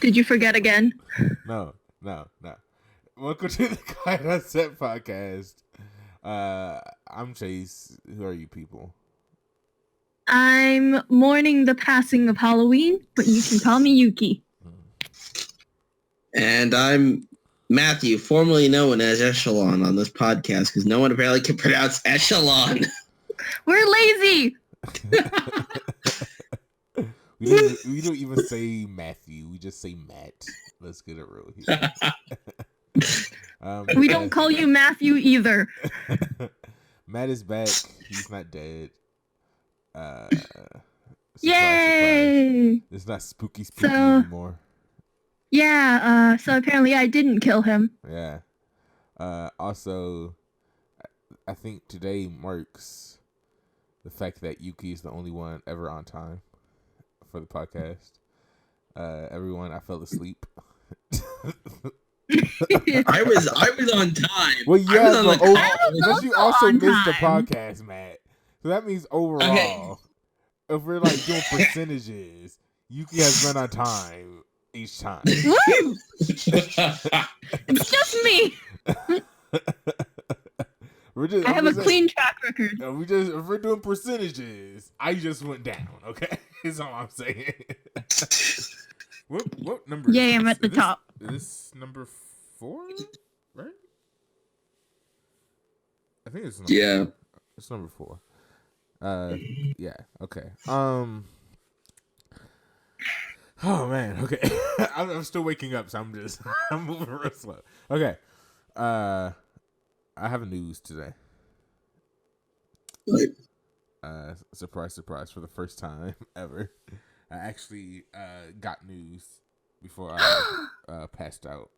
Did you forget again? No. Welcome to the Quiet on Set podcast. I'm Chase. Who are you people? I'm mourning the passing of Halloween, but you can call me Yuki. And I'm Matthew, formerly known as Echelon on this podcast, because no one apparently can pronounce Echelon. We're lazy! we don't even say Matthew. We just say Matt. Let's get it real here. We don't call you Matthew either. Matt is back. He's not dead. Yay! Surprise. It's not spooky anymore. Yeah, so apparently I didn't kill him. Yeah. Also, I think today marks the fact that Yuki is the only one ever on time for the podcast. Everyone, I fell asleep. I was on time. Well, yeah, but you also missed time. the podcast, Matt. So that means overall, if we're like doing percentages, Yuki has been on time each time. Woo! It's just me. I have a clean track record. If we're doing percentages, I just went down. Okay, is all I'm saying. What number? Yay, I'm at the top. Is this number 4, right? I think it's number 4. It's number 4. Yeah. Okay. Oh man. Okay. I'm still waking up, so I'm moving real slow. Okay. I have news today. Surprise, surprise! For the first time ever, I actually got news before I passed out.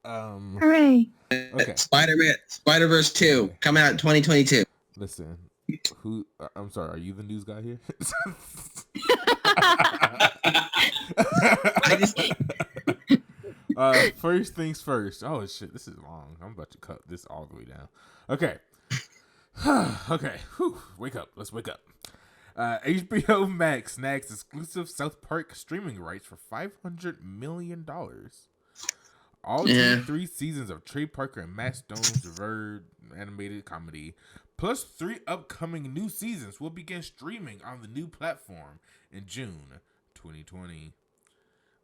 Hooray! Okay. Spider-Verse 2 coming out in 2022. Listen, I'm sorry. Are you the news guy here? First things first. Oh shit, this is long. I'm about to cut this all the way down. Okay. Okay. Whew. Wake up. Let's wake up. HBO Max snags exclusive South Park streaming rights for $500 million. All 3 seasons of Trey Parker and Matt Stone's revered animated comedy, plus 3 upcoming new seasons, will begin streaming on the new platform in June 2020.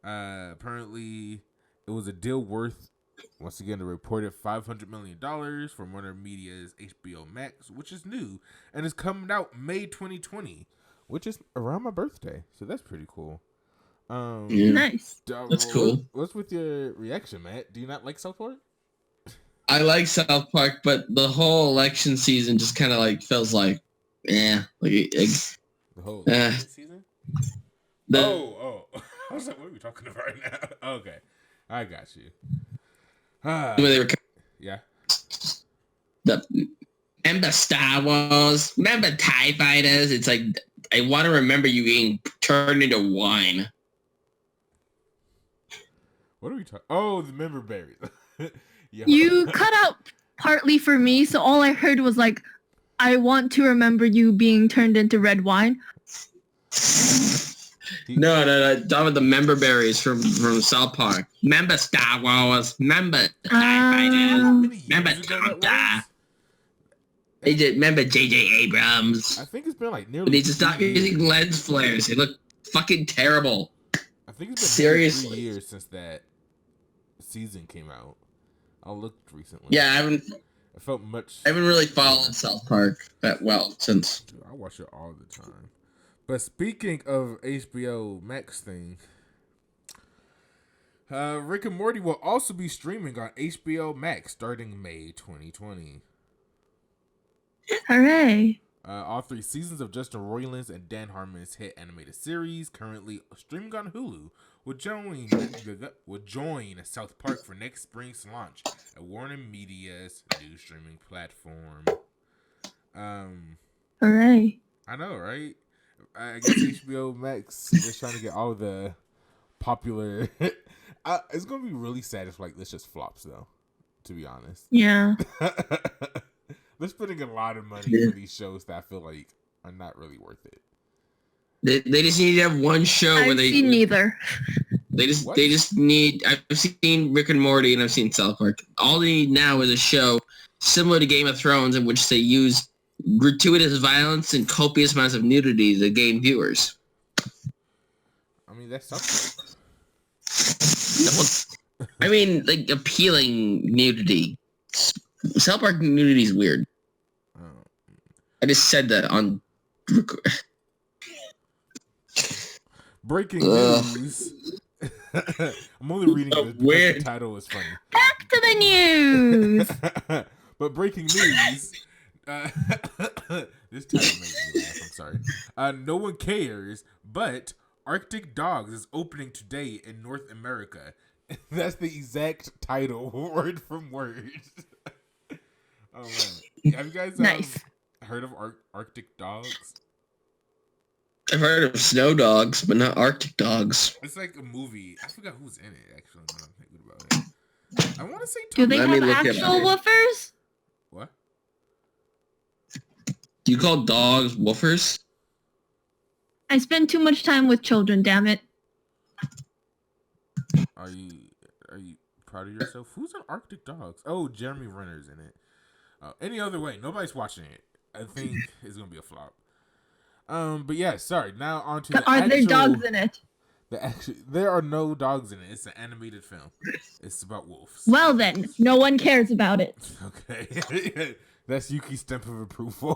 Apparently, it was a deal worth, once again, a reported $500 million from Warner Media's HBO Max, which is new and is coming out May 2020, which is around my birthday. So that's pretty cool. Nice. That's cool. What's with your reaction, Matt? Do you not like South Park? I like South Park, but the whole election season just kind of like feels like, The whole election season? I was like, what are we talking about right now? Okay. I got you. Yeah. Remember Star Wars? Remember TIE Fighters? It's like, I want to remember you being turned into wine. What are we talking? Oh, the member berries. Yeah. You cut out partly for me, so all I heard was like, I want to remember you being turned into red wine. No. Talking about the member berries from South Park. Remember Star Wars? Remember TIE Fighters? Remember Tonka? Remember J.J. Abrams? I think it's been like nearly. They need to stop using lens flares. They look fucking terrible. I think it's been seriously 3 years since that season came out. I looked recently. Yeah, I haven't really followed South Park that well since. Dude, I watch it all the time. But speaking of HBO Max thing, Rick and Morty will also be streaming on HBO Max starting May 2020. Hooray! All 3 seasons of Justin Roiland's and Dan Harmon's hit animated series, currently streaming on Hulu, will join South Park for next spring's launch at Warner Media's new streaming platform. Hooray! I know, right? I guess HBO Max is trying to get all the popular. It's gonna be really sad if this just flops, though. To be honest. Yeah. They're spending a lot of money for these shows that I feel like are not really worth it. They just need to have one show where I've seen neither. They What? just need. I've seen Rick and Morty and I've seen South Park. All they need now is a show similar to Game of Thrones in which they use gratuitous violence and copious amounts of nudity to gain viewers. I mean, that's something. No, I mean, like appealing nudity. South Park nudity is weird. Oh. I just said that on. Breaking news. I'm only reading it because Weird. the title is funny. Back to the news. But breaking news. This title makes me laugh. I'm sorry. No one cares, but Arctic Dogs is opening today in North America. That's the exact title, word from word. Oh man, have you guys Nice. heard of Arctic Dogs? I've heard of Snow Dogs, but not Arctic Dogs. It's like a movie. I forgot who's in it actually. Now I'm thinking about it. I want to say. Do they Let me have look it actual up. woofers? What? Do you call dogs woofers? I spend too much time with children, damn it. Are you proud of yourself? Who's in Arctic Dogs? Oh, Jeremy Renner's in it. Any other way, nobody's watching it. I think it's gonna be a flop. But yeah, sorry. Now on to the Are actual, there dogs in it? there are no dogs in it. It's an animated film. It's about wolves. Well then, no one cares about it. Okay, that's Yuki's stamp of approval.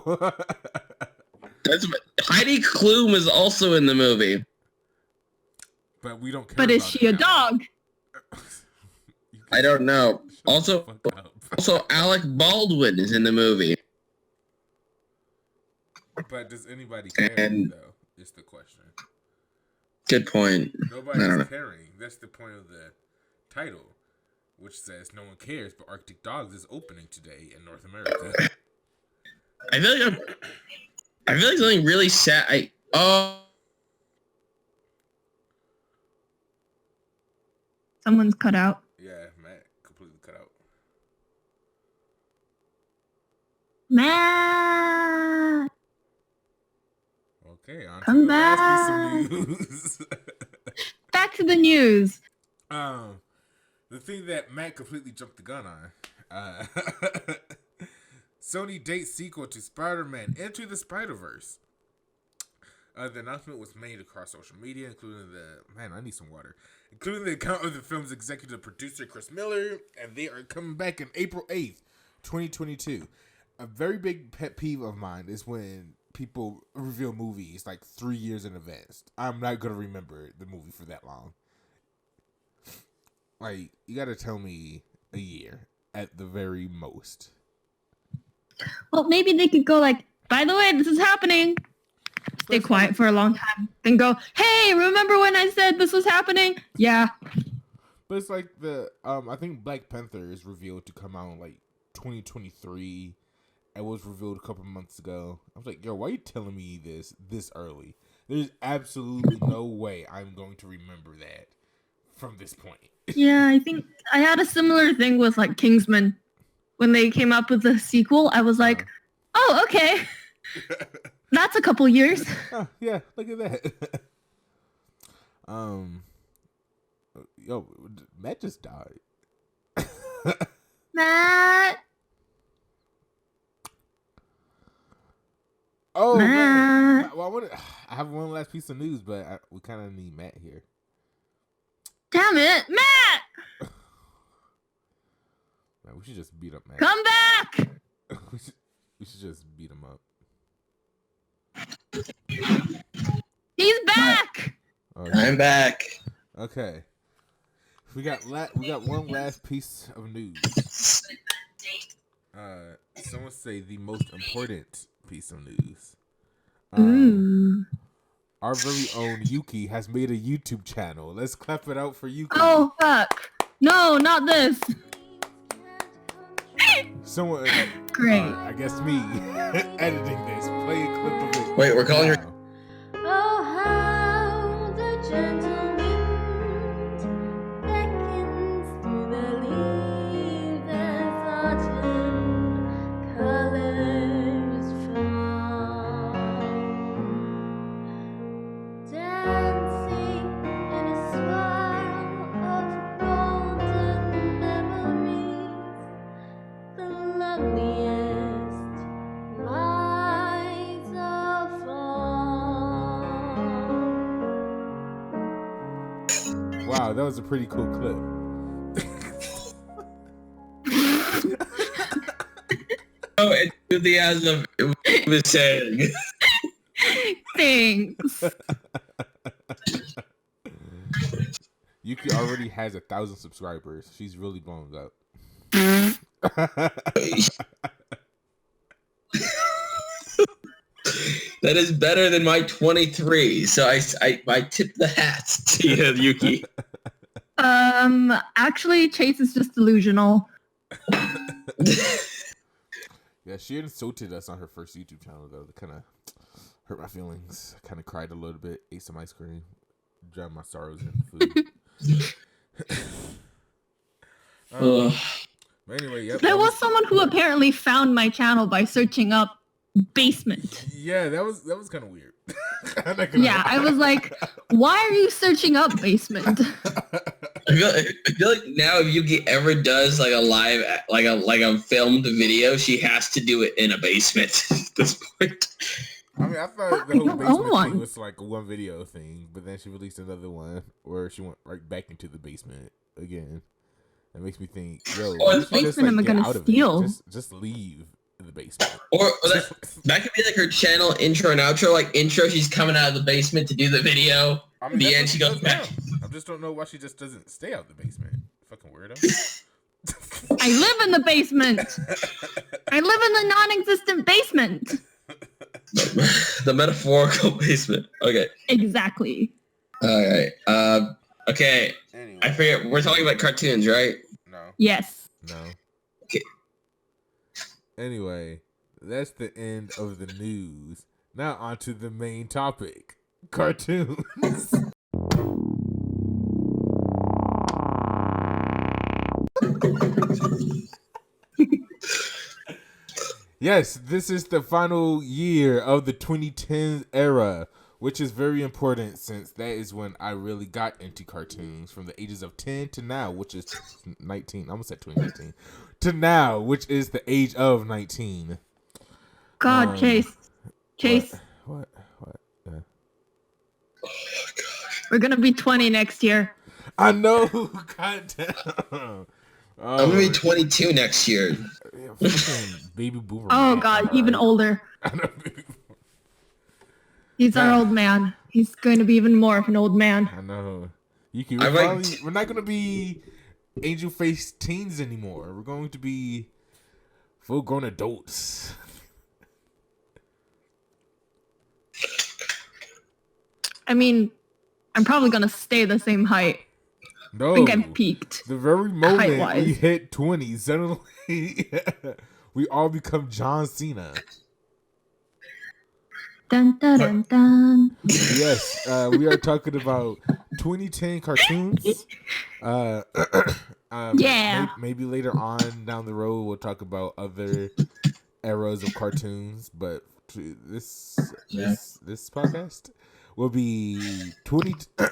Heidi Klum is also in the movie. But we don't care. But is about she it a now. dog? I don't know. Shut the Also, fuck up. also Alec Baldwin is in the movie. But does anybody care And- though? Is the question. Good point. I don't know. Nobody's caring. That's the point of the title, which says no one cares, but Arctic Dogs is opening today in North America. I feel like something really sad. Someone's cut out. Yeah, Matt completely cut out. Matt! Okay, on Come to the last piece of news. Back to the news. The thing that Matt completely jumped the gun on. Sony dates sequel to Spider-Man Into the Spider-Verse. The announcement was made across social media, including I need some water. Including the account of the film's executive producer, Chris Miller, and they are coming back on April 8th, 2022. A very big pet peeve of mine is when people reveal movies like 3 years in advance. I'm not going to remember the movie for that long. Like, you got to tell me a year at the very most. Well, maybe they could go like, by the way, this is happening. Stay quiet for a long time. Then go, hey, remember when I said this was happening? Yeah. But it's like I think Black Panther is revealed to come out in like 2023. It was revealed a couple months ago. I was like, yo, why are you telling me this early? There's absolutely no way I'm going to remember that from this point. Yeah, I think I had a similar thing with like Kingsman. When they came up with the sequel, I was like, oh, okay. That's a couple years. Oh, yeah, look at that. Yo, Matt just died. Matt. Oh, man. Matt. Well, I have one last piece of news, but we kind of need Matt here. Damn it, Matt! Man, we should just beat up Matt. Come back! we should just beat him up. He's back! Okay. I'm back. Okay. We got one last piece of news. Someone say the most important piece of news. Ooh. Our very own Yuki has made a YouTube channel. Let's clap it out for Yuki. Oh, fuck. No, not this. Someone, Great. I guess me, editing this. Play a clip of it. Wait, we're calling her. now. Oh, how the gentle wind beckons through the leaves as autumn colors fall, dancing in a loneliest lies afar. Wow, that was a pretty cool clip. Oh, enthusiasm it was saying. Thanks. Yuki already has 1,000 subscribers. She's really blown up. That is better than my 23. So I tip the hat to you, Yuki. Actually, Chase is just delusional. Yeah, she insulted us on her first YouTube channel, though. That kind of hurt my feelings. I kind of cried a little bit, ate some ice cream, drowned my sorrows in food. Ugh. But anyway, yep. There was someone who apparently found my channel by searching up basement. Yeah, that was kind of weird. Yeah, I was like, why are you searching up basement? I feel like now if Yuki ever does like a live, like a filmed video, she has to do it in a basement at this point. I mean, I thought the whole Your own basement one. thing was like a one video thing, but then she released another one where she went right back into the basement again. It makes me think, yo, Oh, you should basement just, like, am I get gonna out of it. steal? Just leave the basement. Or that could be like her channel intro and outro. Like intro, she's coming out of the basement to do the video. I mean, The that's end, what she goes does back. now. I just don't know why she just doesn't stay out the basement. Fucking weirdo. I live in the basement. I live in the non-existent basement. The metaphorical basement. Okay. Exactly. All right. Okay. Anyway, I forget. We're talking about cartoons, right? no. Yes. No. Okay. Anyway, that's the end of the news. Now on to the main topic. Cartoons. Yes, this is the final year of the 2010s era, which is very important since that is when I really got into cartoons from the ages of 10 to now, which is 19. I almost said 2019. To now, which is the age of 19. God, Chase. What? Yeah. We're gonna be 20 next year. I know. God damn. I'm gonna be 22 next year. Yeah, fucking baby boomer. Oh man. God, even older. I know, baby boomer. He's our old man. He's going to be even more of an old man. I know. We're not gonna be angel faced teens anymore. We're going to be full grown adults. I mean, I'm probably gonna stay the same height. No. I think I've peaked. The very moment Height-wise. we hit 20, suddenly we all become John Cena. Dun dun dun dun. Yes, we are talking about 2010 cartoons. Yeah. Maybe later on down the road we'll talk about other eras of cartoons, but this podcast will be 2010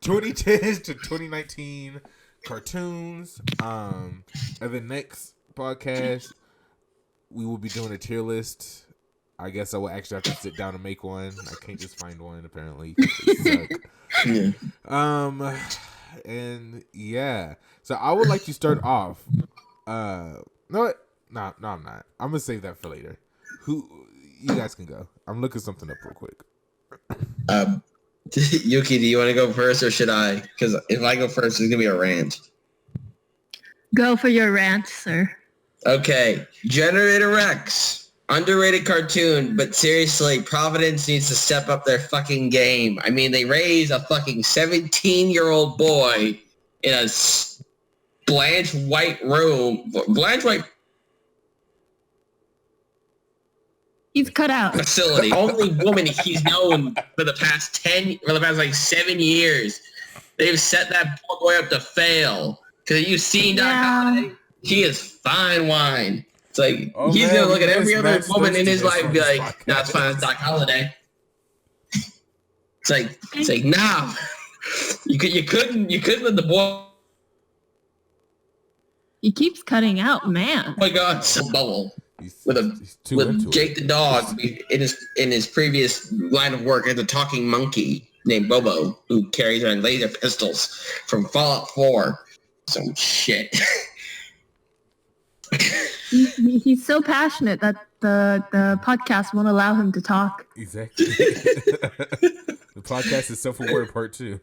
to 2019 cartoons. And the next podcast we will be doing a tier list. I guess I will actually have to sit down and make one. I can't just find one apparently. They suck. Yeah. And yeah. So I would like to start off. No, I'm not. I'm gonna save that for later. You guys can go. I'm looking something up real quick. Yuki, do you want to go first or should I? Because if I go first, it's gonna be a rant. Go for your rant, sir. Okay, Generator Rex. Underrated cartoon, but seriously, Providence needs to step up their fucking game. I mean, they raised a fucking 17-year-old boy in a Blanche White room. Blanche White He's cut out. facility. The only woman he's known for the past 7 years. They've set that poor boy up to fail. Because you've seen Doc Holliday. She is fine wine. It's like, he's man, gonna look at every other Matt's woman in his thirsty life and be this like, nah, it's fine, it's Doc Holliday. It's like, nah. You couldn't let the boy He keeps cutting out, man. Oh my God, some bubble He's with too into Jake it. the dog in his previous line of work as a talking monkey named Bobo, who carries around laser pistols from Fallout 4. Some shit. He's so passionate that the podcast won't allow him to talk. Exactly. The podcast is self-aware part 2.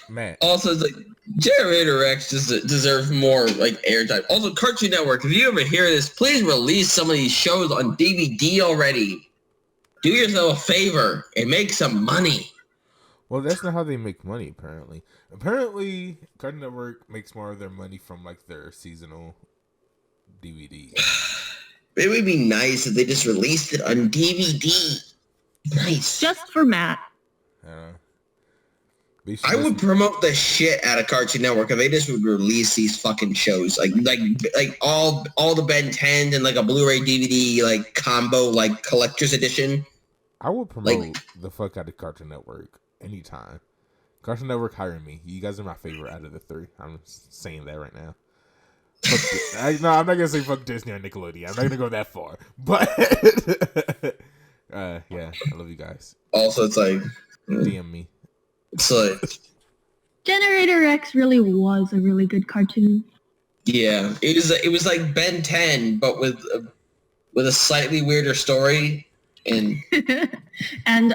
Man. Also, it's like Generator X deserves more like airtime. Also, Cartoon Network, if you ever hear this, please release some of these shows on DVD already. Do yourself a favor and make some money. Well, that's not how they make money, apparently. Apparently, Cartoon Network makes more of their money from, like, their seasonal DVD. It would be nice if they just released it on DVD. Nice. Just for Matt. I would promote the shit out of Cartoon Network if they just would release these fucking shows, like all the Ben 10 and like a Blu-ray DVD like combo like collector's edition. I would promote the fuck out of Cartoon Network anytime. Cartoon Network, hire me. You guys are my favorite out of the 3. I'm saying that right now. No, I'm not gonna say fuck Disney or Nickelodeon. I'm not gonna go that far. But yeah, I love you guys. Also, it's like DM me. It's like Generator X really was a really good cartoon. Yeah, it was like Ben 10, but with a slightly weirder story, and and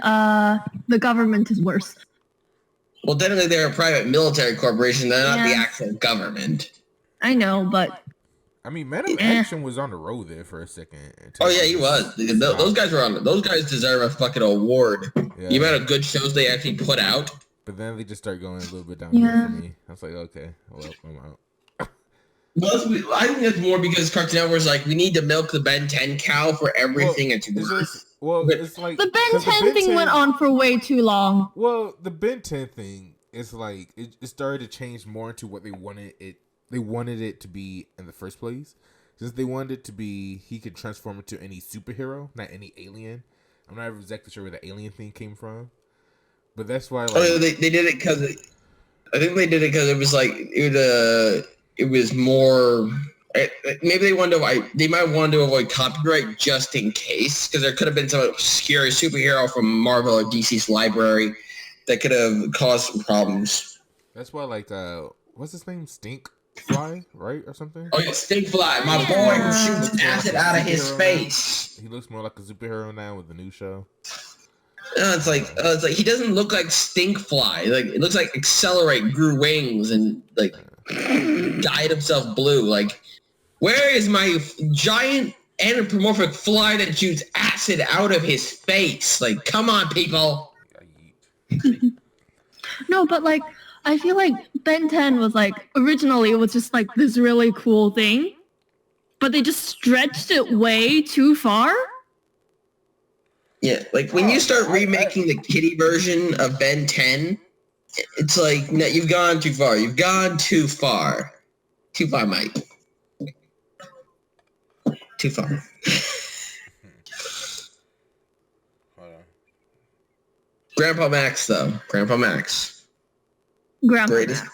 the government is worse. Well, technically they're a private military corporation. They're not the actual government. I know, but I mean, Man of Action was on the road there for a second. Oh yeah, he was. Those guys were on. Those guys deserve a fucking award. Yeah. The amount of good shows they actually put out. But then they just start going a little bit down for me. I was like, okay, well, I'm out. Well, I think that's more because Cartoon Network was like, we need to milk the Ben 10 cow for everything it's worth. It's like the Ben 10 thing went on for way too long. Well, the Ben 10 thing is like it started to change more into what they wanted it. They wanted it to be in the first place, since they wanted it to be he could transform into any superhero, not any alien. I'm not exactly sure where the alien thing came from, but that's why. Like, they did it because I think they did it because it was like it was more. Maybe they wanted to. They might want to avoid copyright just in case, because there could have been some obscure superhero from Marvel or DC's library that could have caused some problems. That's why, like, what's his name? Stinkfly, right, or something? Oh yeah, Stinkfly, my boy who shoots acid out of his face. He looks more like a superhero now with the new show. It's like he doesn't look like Stinkfly. Like it looks like Accelerate grew wings and like dyed himself blue. Like, where is my giant anthropomorphic fly that shoots acid out of his face? Like, come on, people. No, but like, I feel like Ben 10 was like, originally it was just like this really cool thing, but they just stretched it way too far. Yeah, like when you start remaking the kiddie version of Ben 10, it's like, no, you've gone too far. You've gone too far. Too far, Mike. Too far. Hold on. Grandpa Max, though. Grandpa Max. Greatest.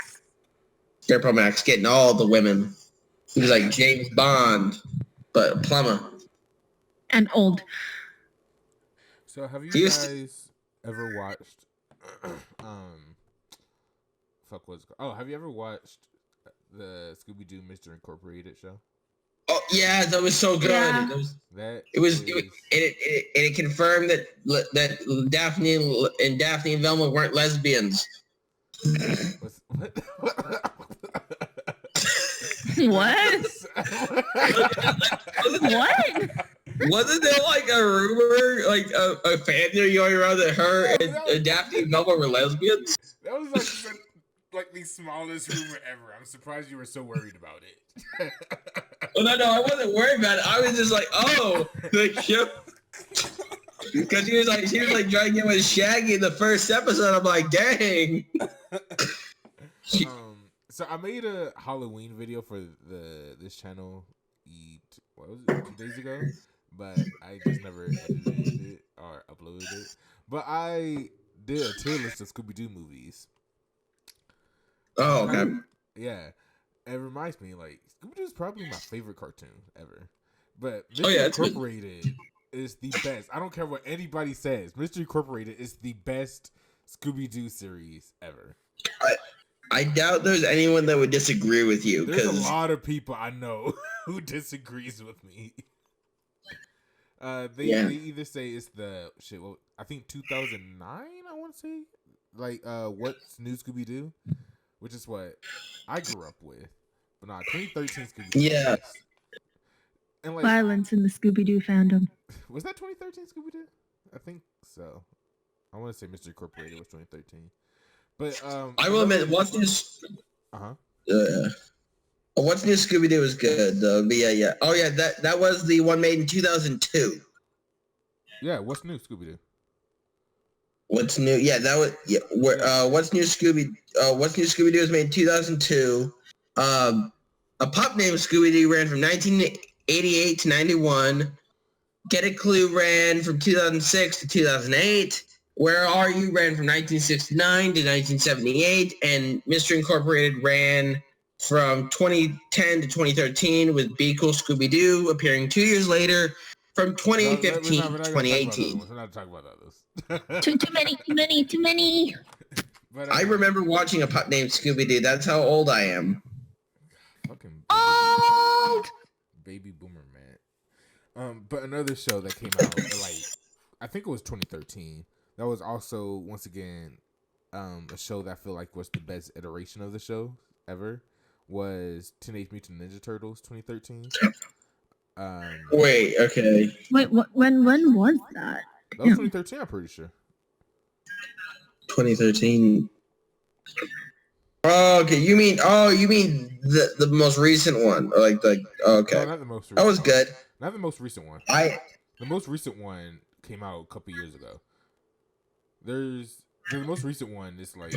Grandpa Max getting all the women. He was like James Bond, but a plumber. And old. So have you guys ever watched have you ever watched the Scooby-Doo Mr. Incorporated show? Oh yeah, that was so good. Yeah. It confirmed that Daphne and Velma weren't lesbians. What? What? What? Wasn't there like a rumor, like a fan theory going around that her and Daphne and Velma were lesbians? That was like the smallest rumor ever. I'm surprised you were so worried about it. Well, no, I wasn't worried about it. I was just like, oh, because she was like trying to get with Shaggy in the first episode. I'm like, dang. So I made a Halloween video for this channel. What was it? 2 days ago. But I just never edited it or uploaded it. But I did a tier list of Scooby-Doo movies. Oh, okay. Yeah, it reminds me like Scooby Doo is probably my favorite cartoon ever. But Oh, Mystery yeah, it's good. Incorporated is the best. I don't care what anybody says. Mystery Incorporated is the best Scooby Doo series ever. I doubt there's anyone that would disagree with you. There's a Because lot of people I know who disagrees with me. They either say it's the shit. Well, I think 2009. I want to say like what's new Scooby Doo, which is what I grew up with. But nah, 2013 Scooby Doo. Yeah. And like, Violence in the Scooby-Doo fandom. was that 2013 Scooby Doo? I think so. I want to say Mystery Incorporated was 2013. But I will admit, what's new? What's new Scooby Doo is good though. But yeah. Oh yeah, that was the one made in 2002. Yeah, what's new Scooby Doo? What's new? Yeah, that was what's new Scooby? What's new Scooby Doo was made in 2002. A pup named Scooby Doo ran from 1988 to 91. Get a Clue ran from 2006 to 2008. Where Are You ran from 1969 to 1978, and Mystery Incorporated ran from 2010 to 2013 with Be Cool Scooby Doo appearing 2 years later from 2015 to 2018. We're not talking about others. Too many. But, I remember watching a pup named Scooby Doo. That's how old I am. Fucking Old! baby boomer, man. But another show that came out, like, I think it was 2013. That was also, once again, a show that I feel like was the best iteration of the show ever, was Teenage Mutant Ninja Turtles 2013. Wait, okay. Wait, when was that? That was 2013, I'm pretty sure. 2013. Oh, okay. You mean the most recent one? Okay. No, not the most recent That was one. good. Not the most recent one. The most recent one came out a couple years ago. The most recent one is like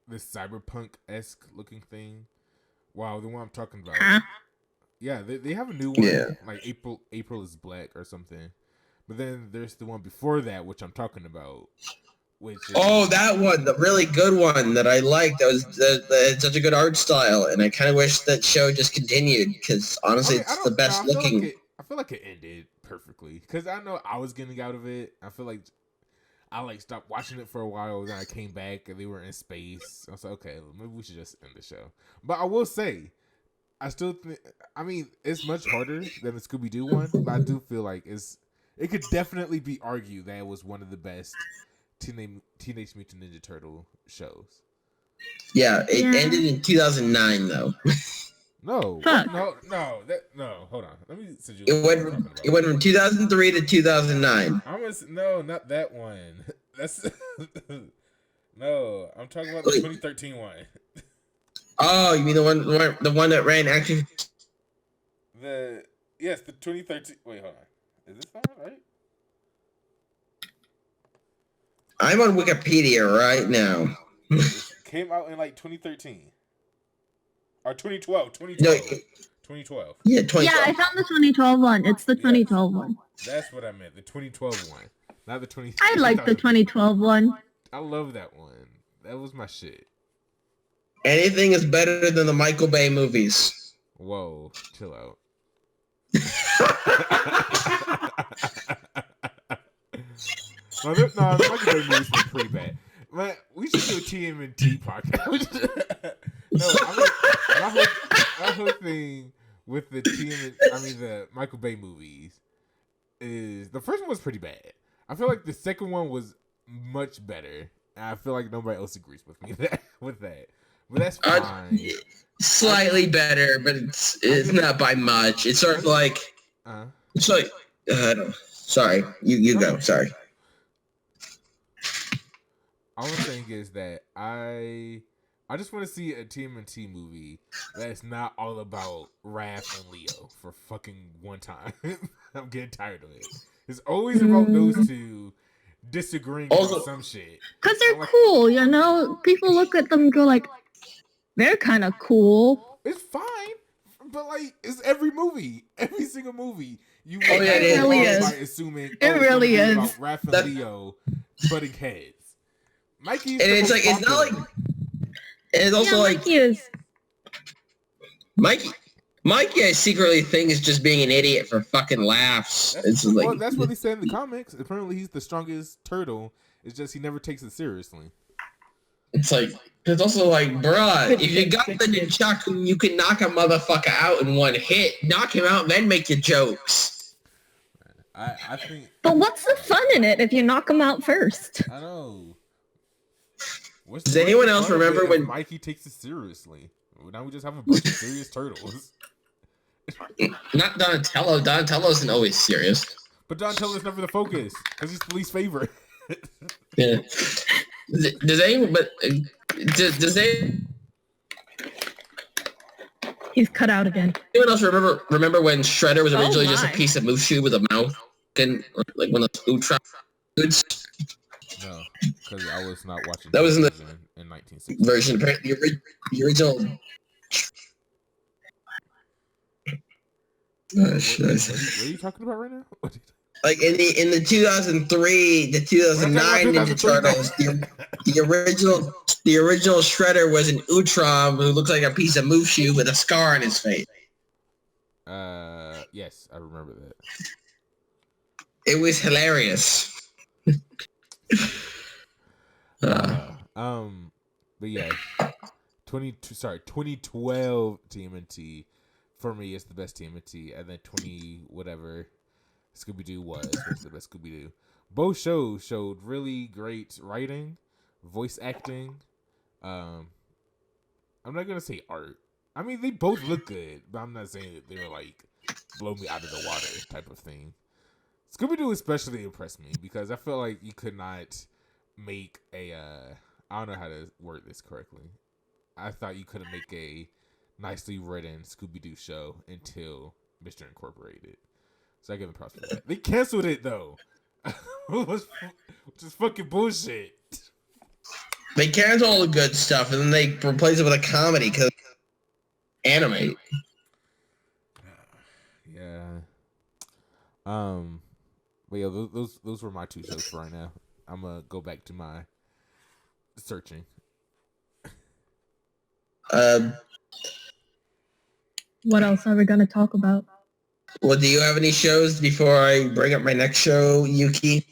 this cyberpunk-esque looking thing. Wow, the one I'm talking about. Huh? Yeah, they have a new one. Yeah. Like April is Black or something. But then there's the one before that, which I'm talking about. Which is, That one, the really good one that I liked. That had such a good art style, and I kind of wish that show just continued because honestly, it's the best looking. I feel like it ended perfectly because I know I was getting out of it. I feel like I stopped watching it for a while. Then I came back and they were in space. I was like, okay, maybe we should just end the show. But I will say, I still think. I mean, it's much harder than the Scooby Doo one, but I do feel like it could definitely be argued that it was one of the best Teenage Mutant Ninja Turtle shows. Yeah, it ended in 2009 though. No, Fuck. no. Hold on. Let me send you. It went from 2003 to 2009. No, not that one. That's no. I'm talking about the 2013 one. Oh, you mean the one that ran actually? The 2013. Wait, hold on. Is this one right? I'm on Wikipedia right now. It came out in like 2013 or 2012. 2012. Yeah, 2012. Yeah, I found the 2012 one. It's the 2012 one. That's what I meant. The 2012 one, not the 20. I like the 2012 one. I love that one. That was my shit. Anything is better than the Michael Bay movies. Whoa, chill out. No, the Michael Bay movies were pretty bad. Man, we should do a TMNT podcast. My whole thing with the Michael Bay movies is the first one was pretty bad. I feel like the second one was much better. And I feel like nobody else agrees with me with that. But that's fine. Slightly better, but it's not by much. It's sort of like it's like sorry, you go. Sorry. All I'm saying is that I just want to see a TMNT movie that's not all about Raph and Leo for fucking one time. I'm getting tired of it. It's always about those two disagreeing on some shit. Because they're cool, you know? People look at them and go like, they're kind of cool. It's fine, but like, it's every movie. Every single movie. You it really is. by assuming It really is. about Raph and Leo butting heads. Mikey, and it's like it's not like And it's also yeah, like Mikey is. Mikey, I secretly think is just being an idiot for fucking laughs. It's just like That's what they said in the comics. Apparently, he's the strongest turtle. It's just he never takes it seriously. it's like it's also like, bruh, if you got the nunchaku, you can knock a motherfucker out in one hit. Knock him out, and then make your jokes. I think. But what's the fun in it if you knock him out first? I know. Does anyone else remember when Mikey takes it seriously? Now we just have a bunch of serious turtles. not Donatello? Donatello isn't always serious. But Donatello's never the focus because he's the least favorite. Yeah. Does anyone? But does He's cut out again. anyone else remember when Shredder was originally just a my. piece of Mushu with a mouth and like one of those Ultra foods No, because I was not watching. That was in the- television in 1960. version? Apparently, the original. What are you talking about right now? Like in the 2003, the 2009 Ninja Turtles, the original Shredder was an Utrom who looked like a piece of Mushu with a scar on his face. Yes, I remember that. It was hilarious. But yeah, 2012 TMNT for me is the best TMNT, and then 20 whatever Scooby-Doo was the best Scooby-Doo. Both shows showed really great writing, voice acting. I'm not gonna say art. I mean, they both look good, but I'm not saying that they were like blow me out of the water type of thing. Scooby-Doo especially impressed me because I felt like you could not make a I don't know how to word this correctly. I thought you couldn't make a nicely written Scooby-Doo show until Mr. Incorporated. So I give them props for that. They canceled it though, which is fucking bullshit. They cancel all the good stuff and then they replace it with a comedy because anime. Yeah. But yeah, those were my two shows for right now. I'm gonna go back to my searching. What else are we gonna talk about? Well, do you have any shows before I bring up my next show, Yuki?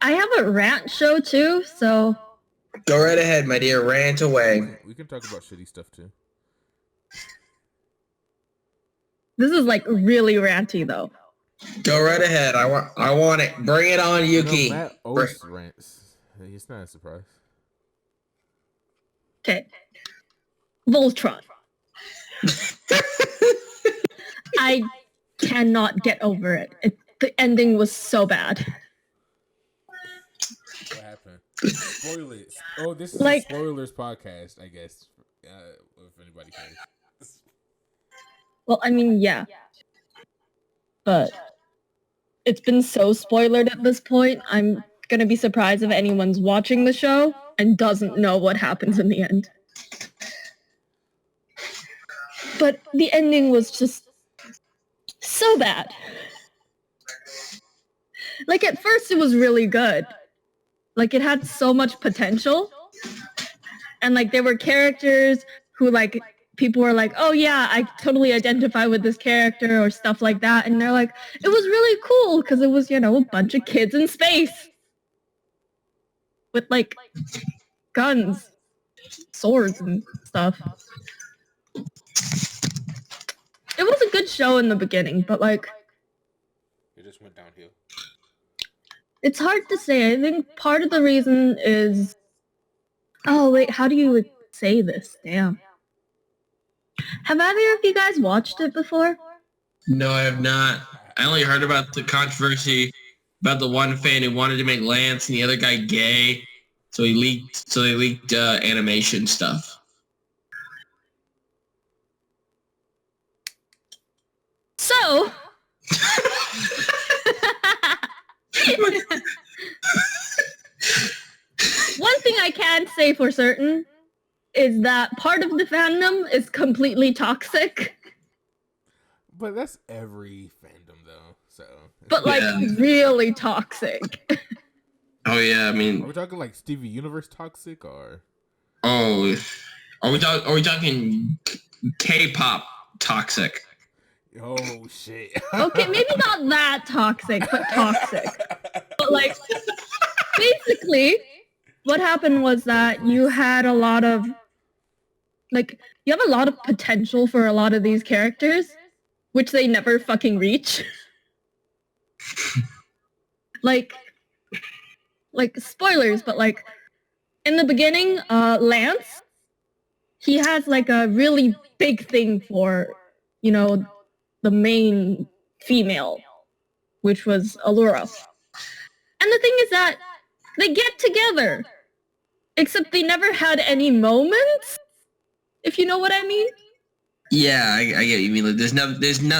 I have a rant show too, so Go right ahead, my dear. Rant away. We can talk about shitty stuff too. this is like really ranty though. Go right ahead. I want it. Bring it on, Yuki. No, Matt always rants. It's not a surprise. Okay. Voltron. I cannot get over it. The ending was so bad. What happened? Spoilers. Oh, this is Like- a spoilers podcast, I guess. If anybody cares. Well, I mean, yeah. But it's been so spoilered at this point, I'm gonna be surprised if anyone's watching the show and doesn't know what happens in the end. But the ending was just so bad. Like, at first it was really good. Like, it had so much potential. And, like, there were characters who, like, people were like, oh, yeah, I totally identify with this character or stuff like that. And they're like, it was really cool because it was, you know, a bunch of kids in space. With, like, guns, swords, and stuff. It was a good show in the beginning, but, like, It just went downhill. it's hard to say. I think part of the reason is... Oh, wait, how do you say this? Damn. Have either of you guys watched it before? No, I have not. I only heard about the controversy about the one fan who wanted to make Lance and the other guy gay. So they leaked animation stuff. So... One thing I can say for certain is that part of the fandom is completely toxic, But that's every fandom though. So but like Yeah. really toxic. Oh yeah, I Are mean, we talking like Stevie Universe toxic or? oh, are we talking K-pop toxic? Oh shit. Okay, maybe not that toxic, but toxic. But like, basically, what happened was that you had a lot of, like, you have a lot of potential for a lot of these characters, which they never fucking reach. like spoilers, but like, in the beginning, Lance, he has like a really big thing for, you know, the main female, which was Allura. And the thing is that they get together, except they never had any moments, if you know what I mean. Yeah, I get what you mean. Like,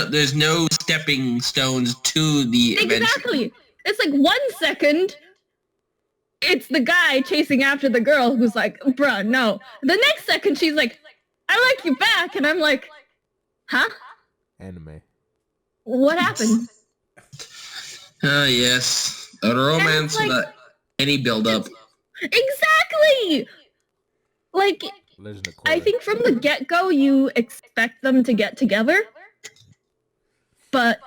there's no stepping stones to the Exactly. It's like 1 second, it's the guy chasing after the girl who's like, bruh, no. The next second, she's like, I like you back. And I'm like, huh? Anime. What happened? Yes, a romance like- without any build up. Exactly! Like, Legend of I Korra. think from the get-go, you expect them to get together. But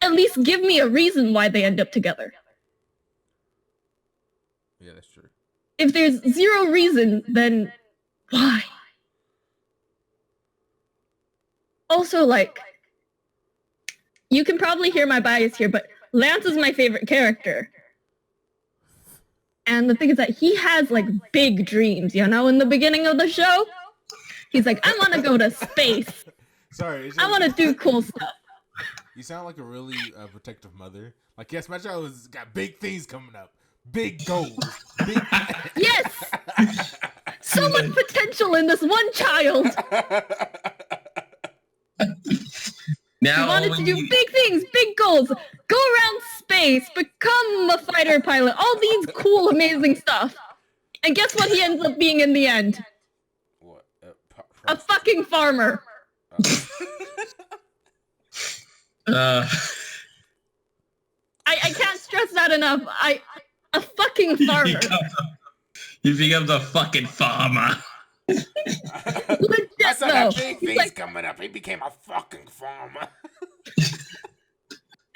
at least give me a reason why they end up together. Yeah, that's true. If there's zero reason, then why? Also, like, you can probably hear my bias here, but Lance is my favorite character. And the thing is that he has, like, big dreams, you know? In the beginning of the show, he's like, I want to go to space. Sorry. It's I just- want to do cool stuff. You sound like a really protective mother. Like, yes, my child has got big things coming up. Big goals. Big... Yes! So much potential in this one child. He Now, wanted to do big things, big goals, go around space, become a fighter pilot, all these cool, amazing stuff. And guess what he ends up being in the end? What? A fucking farmer. uh, I can't stress that enough. A fucking farmer. he becomes a fucking farmer. Legit, I saw though. that big He's things like, coming up. He became a fucking farmer.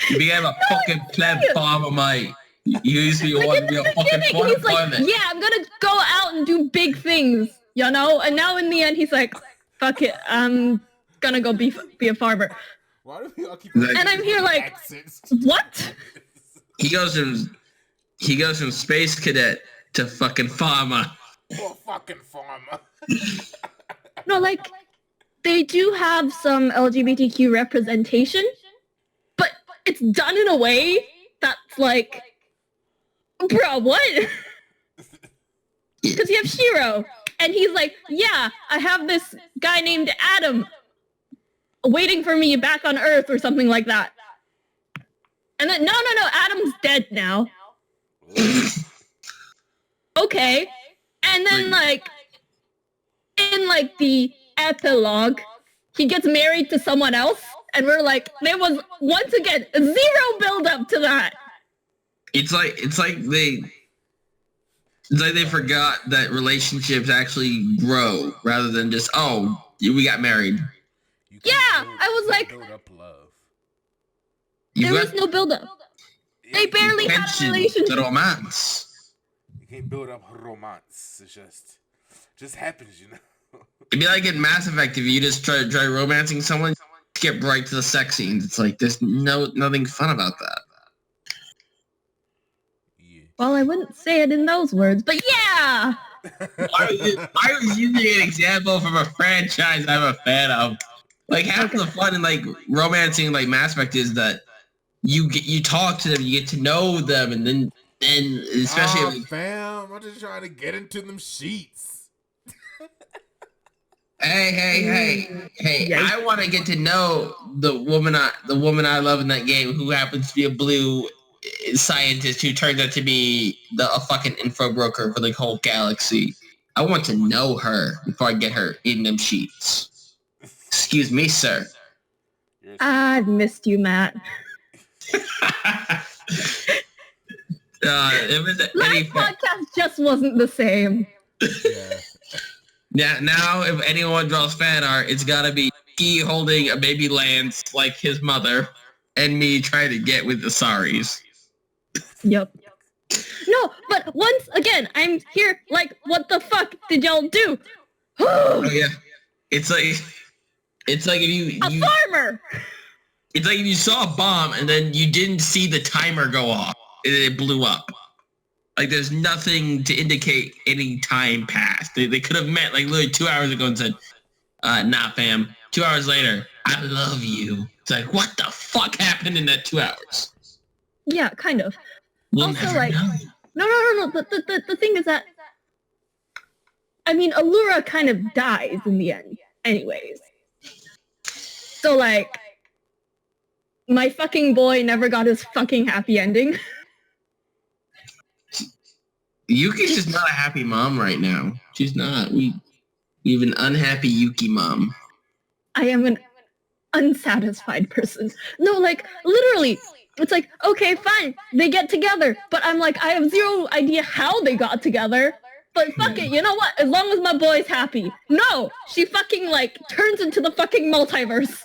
He became a fucking pleb farmer, mate. You used to like want in to be the a fucking beginning, he's like, farmer. yeah, I'm gonna go out and do big things, you know? And now in the end, he's like, fuck it, I'm gonna go be a farmer. Why do we all keep And I'm here like- accents? What? He goes from space cadet to fucking farmer. Poor fucking farmer. No, like, they do have some LGBTQ representation, but it's done in a way that's like, bro, what? Because you have Shiro, and he's like, yeah, I have this guy named Adam waiting for me back on Earth or something like that. And then, no, Adam's dead now. Okay. And then, like, in, like, the epilogue, he gets married to someone else, and we're like, there was, once again, zero build-up to that. It's like they forgot that relationships actually grow rather than just, oh, we got married. You Yeah, can't I was like- build up love. You There got was no build-up. They barely had a tension, relationship. the romance. You can't build up romance. It just happens, you know. It'd be like in Mass Effect if you just try romancing someone, skip right to the sex scenes. It's like there's nothing fun about that. Yeah. Well, I wouldn't say it in those words, but yeah! I was using an example from a franchise I'm a fan of. Like half the fun in like romancing like Mass Effect is that you talk to them, you get to know them, and then especially Oh, like, fam, I'm just trying to get into them sheets. hey, Yikes. I want to get to know the woman I love in that game who happens to be a blue scientist who turns out to be a fucking info broker for the whole galaxy. I want to know her before I get her in them sheets. Excuse me, sir. I've missed you, Matt. It was Last podcast just wasn't the same. Yeah. Yeah, now if anyone draws fan art, it's gotta be he holding a baby Lance like his mother, and me trying to get with the Saris. Yep. No, but once again, I'm here like, what the fuck did y'all do? Oh yeah, it's like if you farmer. It's like if you saw a bomb and then you didn't see the timer go off and it blew up. Like there's nothing to indicate any time passed. They could have met like literally 2 hours ago and said, nah fam. 2 hours later, I love you. It's like, what the fuck happened in that 2 hours? Yeah, kind of. We'll Also, never like, know. no. The thing is that, I mean, Allura kind of dies in the end, anyways. So, like, my fucking boy never got his fucking happy ending. Yuki's just not a happy mom right now. She's not. We have an unhappy Yuki mom. I am an unsatisfied person. No, like, literally, it's like, okay, fine, they get together, but I'm like, I have zero idea how they got together, but fuck it, you know what? As long as my boy's happy. No, she fucking, like, turns into the fucking multiverse.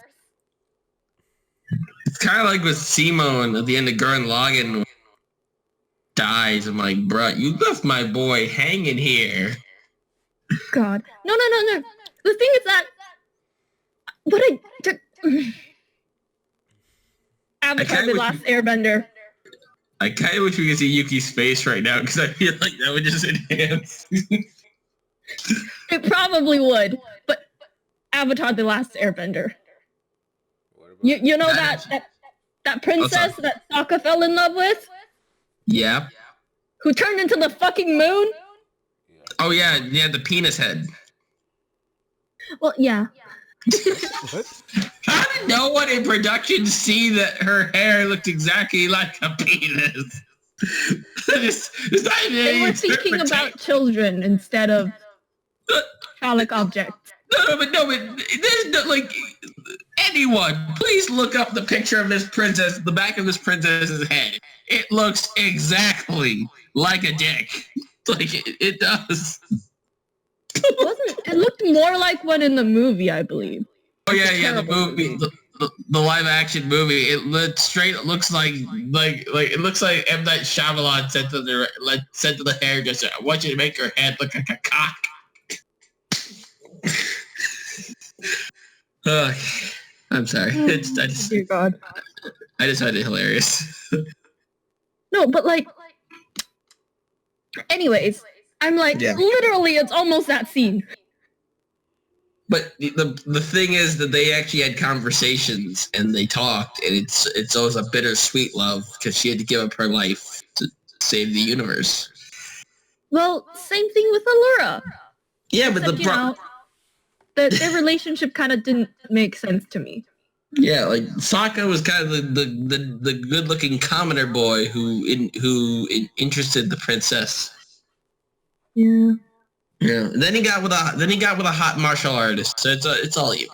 It's kind of like with Simone at the end of Gurren Lagann dies. I'm like, bruh, you left my boy hanging here. God. No. The thing is that, Avatar: The Last Airbender. I kind of wish we could see Yuki's face right now because I feel like that would just enhance. It probably would, but Avatar: The Last Airbender. You know that princess that Sokka fell in love with? Yeah. Who turned into the fucking moon? Oh yeah, the penis head. Well, yeah. What? How did no one in production see that her hair looked exactly like a penis? They were thinking about children instead of phallic objects. No, but there's no, like, anyone, please look up the picture of this princess, the back of this princess's head. It looks exactly like a dick. Like, it does. It looked more like one in the movie, I believe. Oh yeah, the movie, the live action movie. It looks like it looks like M. Night Shyamalan said to the hairdresser, "I want you to make your head look like a cock." I'm sorry. Dear God. I just find it hilarious. No, but like, anyways, I'm like, literally, it's almost that scene. But the thing is that they actually had conversations and they talked, and it's always a bittersweet love because she had to give up her life to save the universe. Well, same thing with Allura. Yeah, but Except, their relationship kind of didn't make sense to me. Yeah, like Sokka was kind of the good-looking commoner boy who interested the princess. Yeah. Yeah. And then he got with a hot martial artist. So it's all even.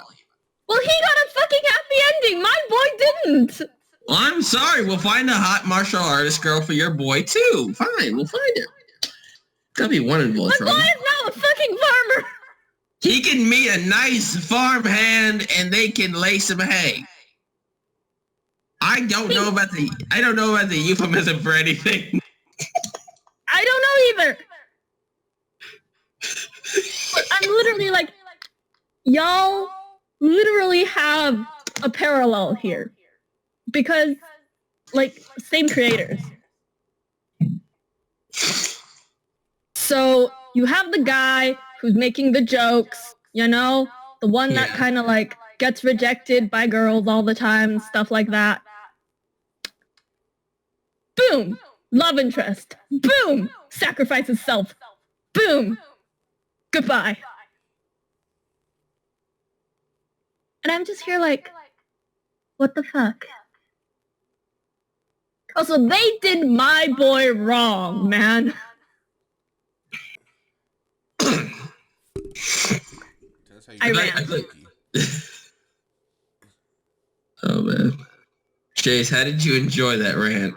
Well, he got a fucking happy ending. My boy didn't. Well, I'm sorry. We'll find a hot martial artist girl for your boy too. Fine, we'll find her. Gotta be one in both. My boy is now a fucking farmer. He can meet a nice farm hand and they can lay some hay. I don't know about the euphemism for anything. I don't know either. But I'm literally like, y'all literally have a parallel here. Because, like, same creators. So, you have the guy who's making the jokes, you know? The one that kind of, like, gets rejected by girls all the time, stuff like that. Boom! Love interest. Boom! Sacrifices self. Boom! Goodbye. And I'm just here like, what the fuck? Also, they did my boy wrong, man. I ran. Oh man, Chase, how did you enjoy that rant?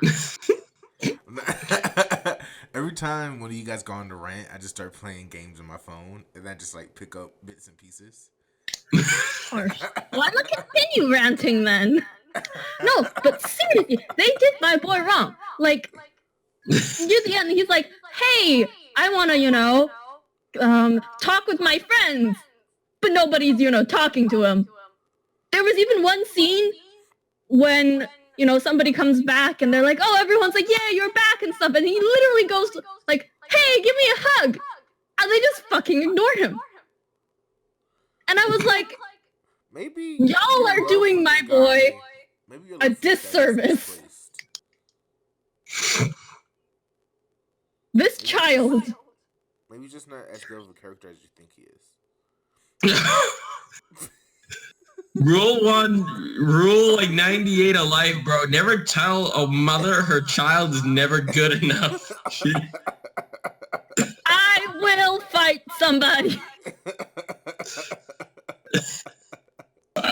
Every time when you guys go on the rant, I just start playing games on my phone, and I just like pick up bits and pieces. Of course. Well, I'm gonna continue ranting then. No, but seriously, they did my boy wrong. Like, near the end, he's like, "Hey, I wanna, talk with my friends," but nobody's, talking to him. There was even one scene when, somebody comes back and they're like, "Oh, everyone's like, yeah, you're back," and stuff, and he literally goes like, "Hey, give me a hug," and they just fucking ignore him. And I was like, maybe y'all are doing my boy a disservice. This child. Maybe just not as good of a character as you think he is. Rule like 98 of life, bro. Never tell a mother her child is never good enough. I will fight somebody.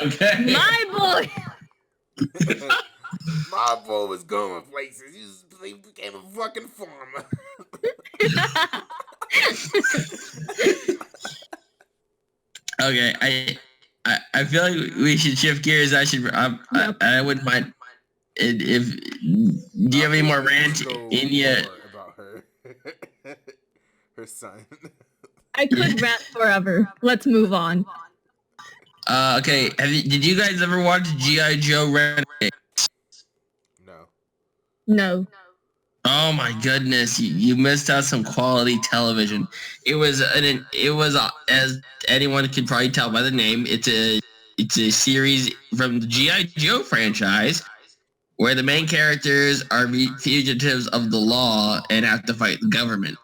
Okay. My boy. My boy was going places. He became a fucking farmer. Okay, I feel like we should shift gears. I wouldn't mind if. Do you have any more rant in you? About her, her son. I could rant forever. Let's move on. Okay. Did you guys ever watch G.I. Joe Renegade? No. No. Oh my goodness, you missed out some quality television. It was as anyone could probably tell by the name, it's a series from the G.I. Joe franchise where the main characters are fugitives of the law and have to fight the government.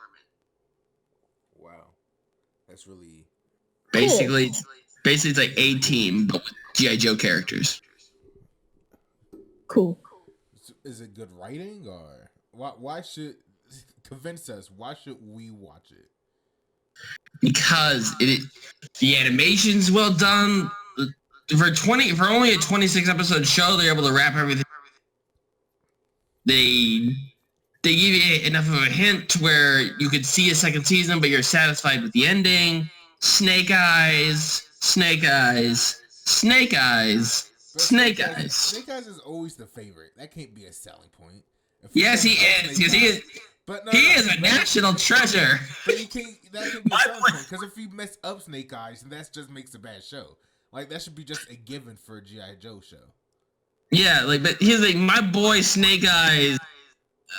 Wow. That's really basically it's like A-Team but with G.I. Joe characters. Cool. Is it good writing or why should convince us? Why should we watch it? Because the animation's well done. For only a 26 episode show, they're able to wrap everything. They give you enough of a hint where you could see a second season, but you're satisfied with the ending. Snake Eyes. Snake Eyes is always the favorite. That can't be a selling point. Yes, he is. Because he is. But he is a national treasure. But that can't be a selling point. Because if he mess up Snake Eyes, then that just makes a bad show. Like, that should be just a given for a G.I. Joe show. Yeah, but he's like, my boy Snake Eyes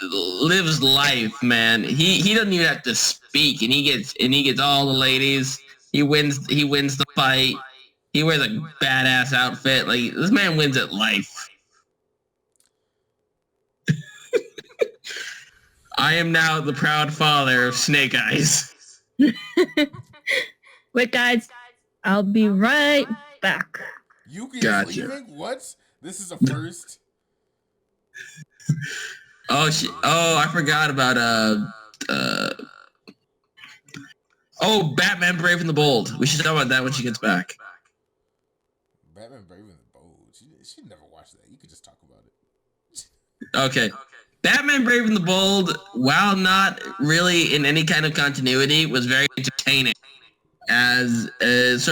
lives life, man. He doesn't even have to speak, and he gets all the ladies. He wins the fight. He wears a badass outfit. Like, this man wins at life. I am now the proud father of Snake Eyes. Wait, guys. I'll be right back. Yuki is leaving? What? This is a first. Oh, I forgot about Batman Brave and the Bold. We should talk about that when she gets back. Batman Brave and the Bold. She never watched that. You could just talk about it. Okay. Batman Brave and the Bold, while not really in any kind of continuity, was very entertaining as as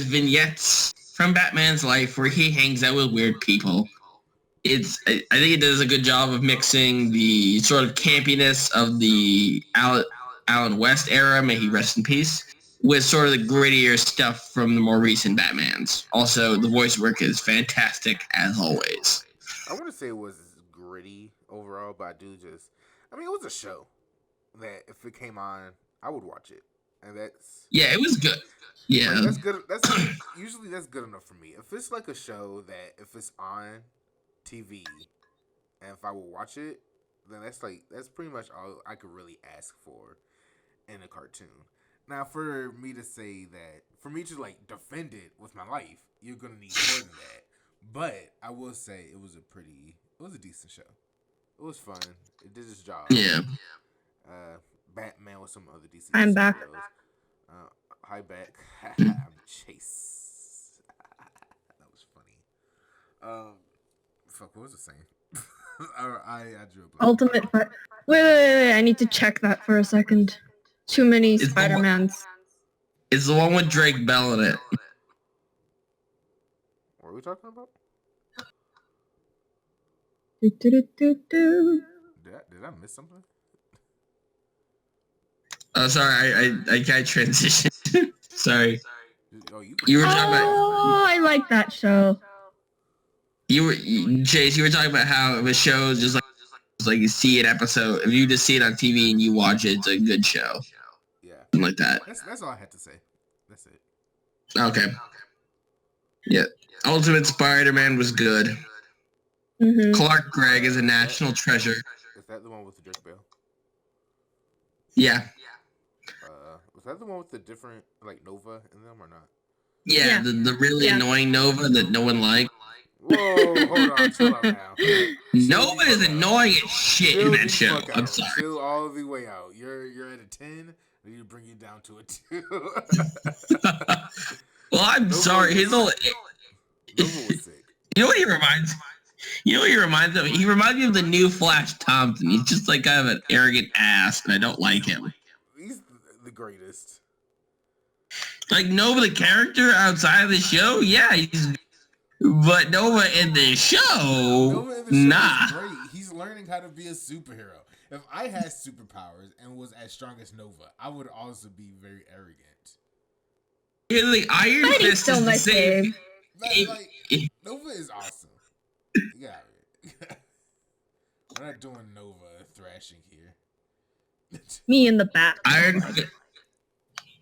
vignettes from Batman's life where he hangs out with weird people. I think it does a good job of mixing the sort of campiness of the Alan West era, may he rest in peace, with sort of the grittier stuff from the more recent Batmans. Also, the voice work is fantastic as always. I wouldn't say it was gritty overall, but it was a show that if it came on, I would watch it. And it was good. Yeah. Like, that's good. Usually that's good enough for me. If it's like a show that if it's on TV and if I will watch it, then that's pretty much all I could really ask for in a cartoon. Now, for me to say that, for me to like defend it with my life, you're gonna need more than that. But I will say it was a decent show. It was fun. It did its job. Yeah. Batman with some other DC. I'm back. Hi, back. I'm Chase. That was funny. Fuck, what was I saying? I drew a blank. Ultimate. Wait. I need to check that for a second. Too many It's the one- Spider-Mans. It's the one with Drake Bell in it. What are we talking about? Do. Did I miss something? Oh, sorry, I can't transition. Sorry. Oh, You were talking about Oh, I like that show. Chase. You were talking about how if a show is just like you see an episode, if you just see it on TV and you watch it, it's a good show. Yeah. Something like that. That's all I had to say. That's it. Okay. Yeah. Ultimate Spider-Man was good. Mm-hmm. Clark Gregg is a national treasure. Is that the one with the Drake Bell? Yeah. Was that the one with the different like Nova in them or not? Yeah, Yeah. the really annoying Nova that no one liked. Whoa, hold on, chill out now. Nova is annoying as shit in that show. I'm sorry. Chill all the way out. You're at a 10, we need to bring you down to a 2. Well, I'm sorry. His whole, Nova was sick. you know what he reminds? You know what he reminds me of? He reminds me of the new Flash Thompson. He's just like kind of an arrogant ass, and I don't like him. He's the greatest. Like Nova, the character outside of the show, yeah, but Nova in the show, Nova in the show nah. is great. He's learning how to be a superhero. If I had superpowers and was as strong as Nova, I would also be very arrogant. The Iron But he's Fist still is my the same. Like, Nova is awesome. Yeah. We're not doing Nova thrashing here. Me in the back. Iron.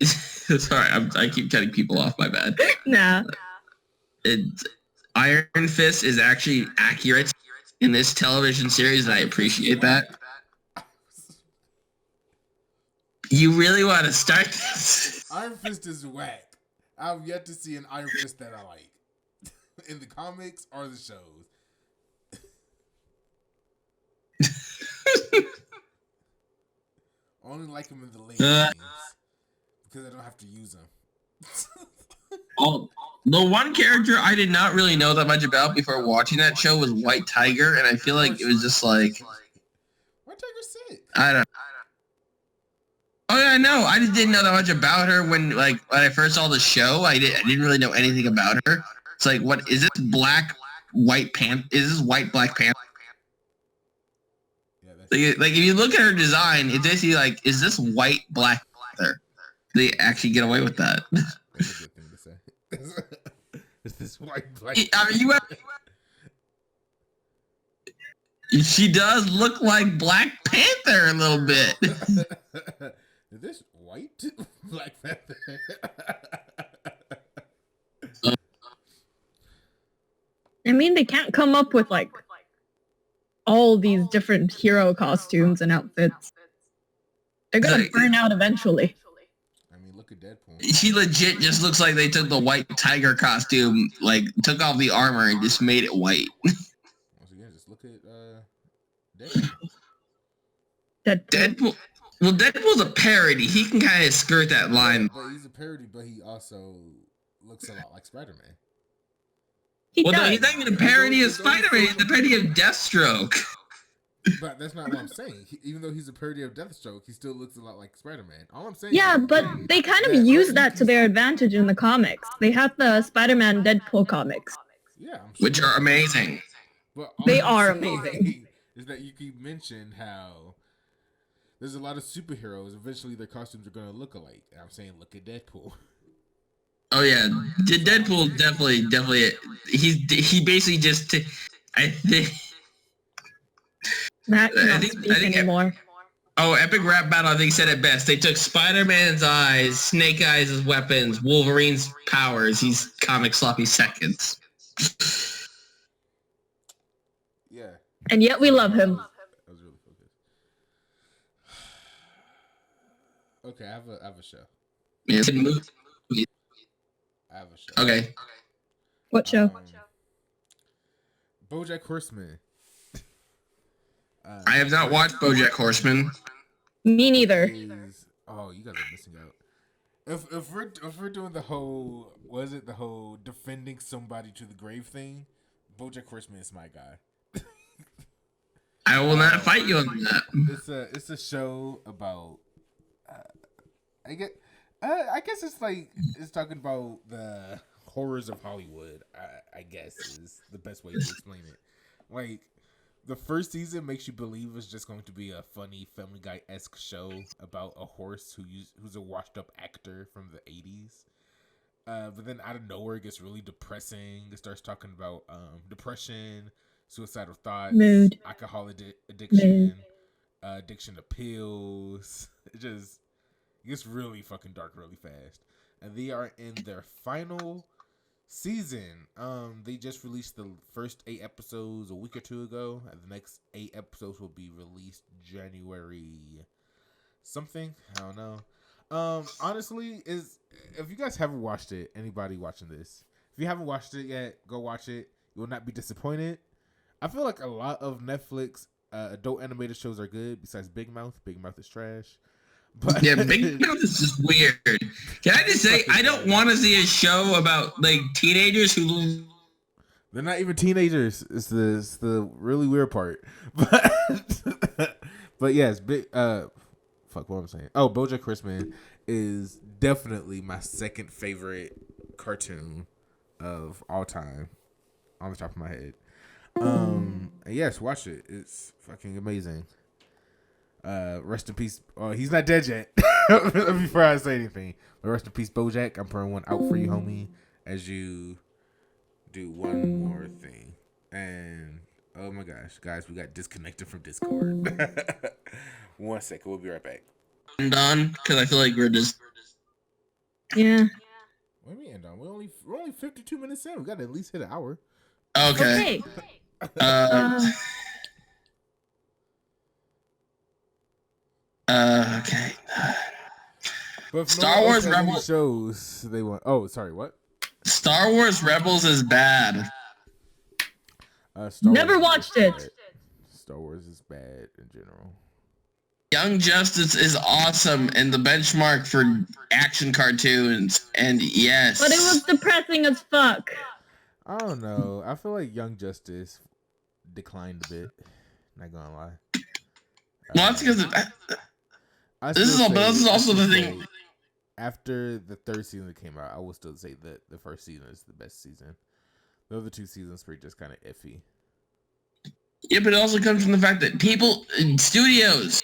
Sorry, I keep cutting people off. My bad. Nah. Iron Fist is actually accurate in this television series, and I appreciate that. You really want to start this? Iron Fist is whack. I've yet to see an Iron Fist that I like. In the comics or the shows. I only like him in the late games. Because I don't have to use him. The one character I did not really know that much about before watching that show was White Tiger, and I feel like it was just like, White Tiger's sick. I don't. Oh yeah, no, I just didn't know that much about her when I first saw the show. I didn't really know anything about her. It's like, what is this white Black Panther? Yeah, Like if you look at her design, it's basically like, is this white Black Panther? They actually get away with that. that's a good thing to say. Is this white black? I mean, she does look like Black Panther a little bit. Is this white Black Panther? I mean, they can't come up with like all these different hero costumes and outfits. They're gonna burn out eventually. I mean, look at Deadpool. She legit just looks like they took the White Tiger costume, like took off the armor and just made it white. Once again, just look at Deadpool. Deadpool. Well, Deadpool's a parody. He can kind of skirt that line. But he's a parody, but he also looks a lot like Spider-Man. No, he's not even a parody of Spider-Man. He's a parody of Deathstroke. But that's not what I'm saying. Even though he's a parody of Deathstroke, he still looks a lot like Spider-Man. All I'm saying. Yeah, but they kind of use that to their advantage in the comics. They have the Spider-Man Deadpool comics. Yeah, I'm sure. Which are amazing. But They all are I'm saying amazing. Is that you keep mentioning how there's a lot of superheroes. Eventually, their costumes are going to look alike. And I'm saying, look at Deadpool. Oh yeah, Deadpool definitely. He basically just. I think. Matt cannot speak anymore. Oh, Epic Rap Battle, I think, said it best. They took Spider-Man's eyes, Snake Eyes as weapons, Wolverine's powers. He's comic sloppy seconds. Yeah. And yet we love him. That was really focused. Okay, I have a show. Yeah, it's a movie. I have a show. Okay. What show? BoJack Horseman. I have not watched BoJack Horseman. Me neither. Oh, you guys are missing out. If we're doing the whole defending somebody to the grave thing, BoJack Horseman is my guy. I will not fight you on that. It's a show about. I guess it's talking about the horrors of Hollywood. I guess is the best way to explain it. Like, the first season makes you believe it's just going to be a funny Family Guy-esque show about a horse who's a washed-up actor from the 80s. But then out of nowhere, it gets really depressing. It starts talking about depression, suicidal thoughts, Mood. alcohol addiction, Mood. Addiction to pills. It gets really fucking dark really fast. And they are in their final season. They just released the first 8 episodes a week or two ago, and the next 8 episodes will be released January something. I don't know. Honestly, if you guys haven't watched it, anybody watching this, if you haven't watched it yet, go watch it. You will not be disappointed. I feel like a lot of Netflix adult animated shows are good. Besides Big Mouth, Big Mouth is trash. But Yeah, Big Mouth is just weird. Can I just say, I don't want to see a show about like teenagers who. They're not even teenagers. It's the really weird part. But yes, fuck what I'm saying. Oh, BoJack Horseman is definitely my second favorite cartoon of all time, on the top of my head. And yes, watch it. It's fucking amazing. Rest in peace. Oh, he's not dead yet. Before I say anything, but rest in peace, BoJack. I'm pouring one out for you, homie, as you do one more thing. And oh my gosh, guys, we got disconnected from Discord. 1 second, we'll be right back. And on, because I feel like we're just. Yeah. What do you mean end on? We're only 52 minutes in. We got to at least hit an hour. Okay. Okay. Okay. But if Star no one Wars else has any Rebels. shows they want. Oh, sorry, what? Star Wars Rebels is bad. Star Never Wars watched is it. bad. Star Wars is bad in general. Young Justice is awesome and the benchmark for action cartoons. And yes. But it was depressing as fuck. I don't know. I feel like Young Justice declined a bit. Not gonna lie. Well, that's because this is also the thing. After the third season that came out, I will still say that the first season is the best season. The other 2 seasons were just kind of iffy. Yeah, but it also comes from the fact that people, studios,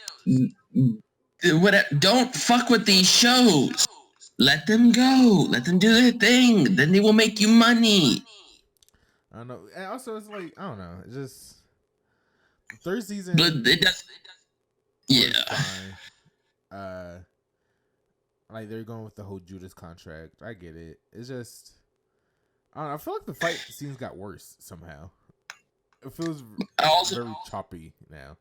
don't fuck with these shows. Let them go. Let them do their thing. Then they will make you money. I don't know. And also, it's like, I don't know. It's just the third season. But it does. Yeah. Fine. Like they're going with the whole Judas contract. I get it. It's just, I don't know. I feel like the fight scenes got worse somehow. It feels very choppy now.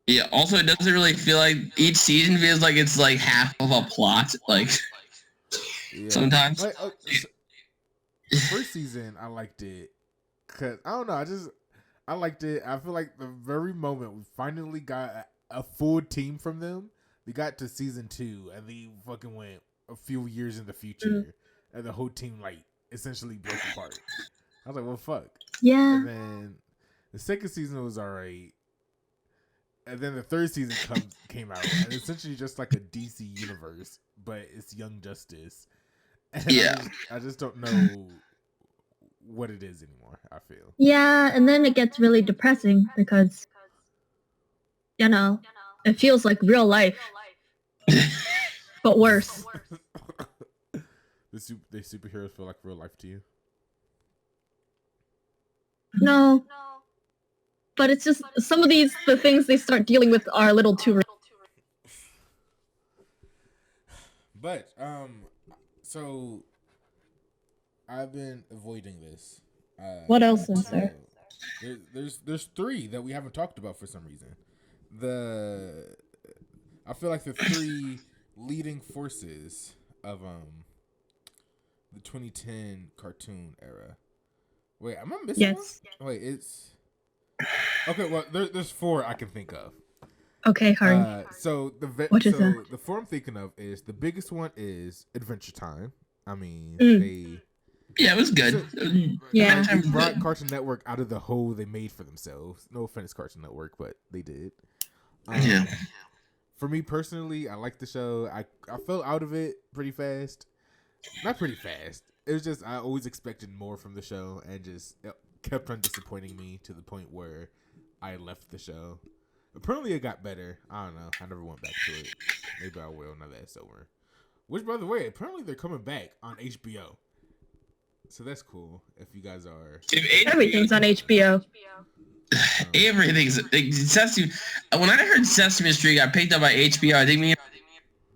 Yeah. Also, it doesn't really feel like each season feels like it's like half of a plot. Like sometimes. Like, the first season, I liked it because I don't know. I liked it. I feel like the very moment we finally got a full team from them, we got to season 2, and they fucking went a few years in the future, and the whole team like essentially broke apart. I was like, well, fuck. Yeah. And then the second season was alright, and then the third season came out, and essentially just like a DC universe, but it's Young Justice. And Yeah. I just don't know what it is anymore, I feel. Yeah, and then it gets really depressing because, you know, it feels like real life, but worse. The superheroes feel like real life to you? No. But it's just some of the things they start dealing with are a little too real. But, so I've been avoiding this. What else is there? There's 3 that we haven't talked about for some reason. I feel like the 3 leading forces of the 2010 cartoon era. Wait, am I missing one? Wait, it's okay. Well, there's 4 I can think of. Okay, hurry. So What is that? The 4 I'm thinking of is the biggest one is Adventure Time. I mean, Yeah, it was good. Yeah. They brought Cartoon Network out of the hole they made for themselves. No offense, Cartoon Network, but they did. Yeah. For me personally, I like the show. I fell out of it pretty fast. Not pretty fast. It was just I always expected more from the show, and just it kept on disappointing me to the point where I left the show. Apparently, it got better. I don't know. I never went back to it. Maybe I will now that it's over. Which, by the way, apparently they're coming back on HBO. So that's cool. If you guys are, Everything's on HBO. Everything's Sesame. When I heard Sesame Street got picked up by HBO, I think me and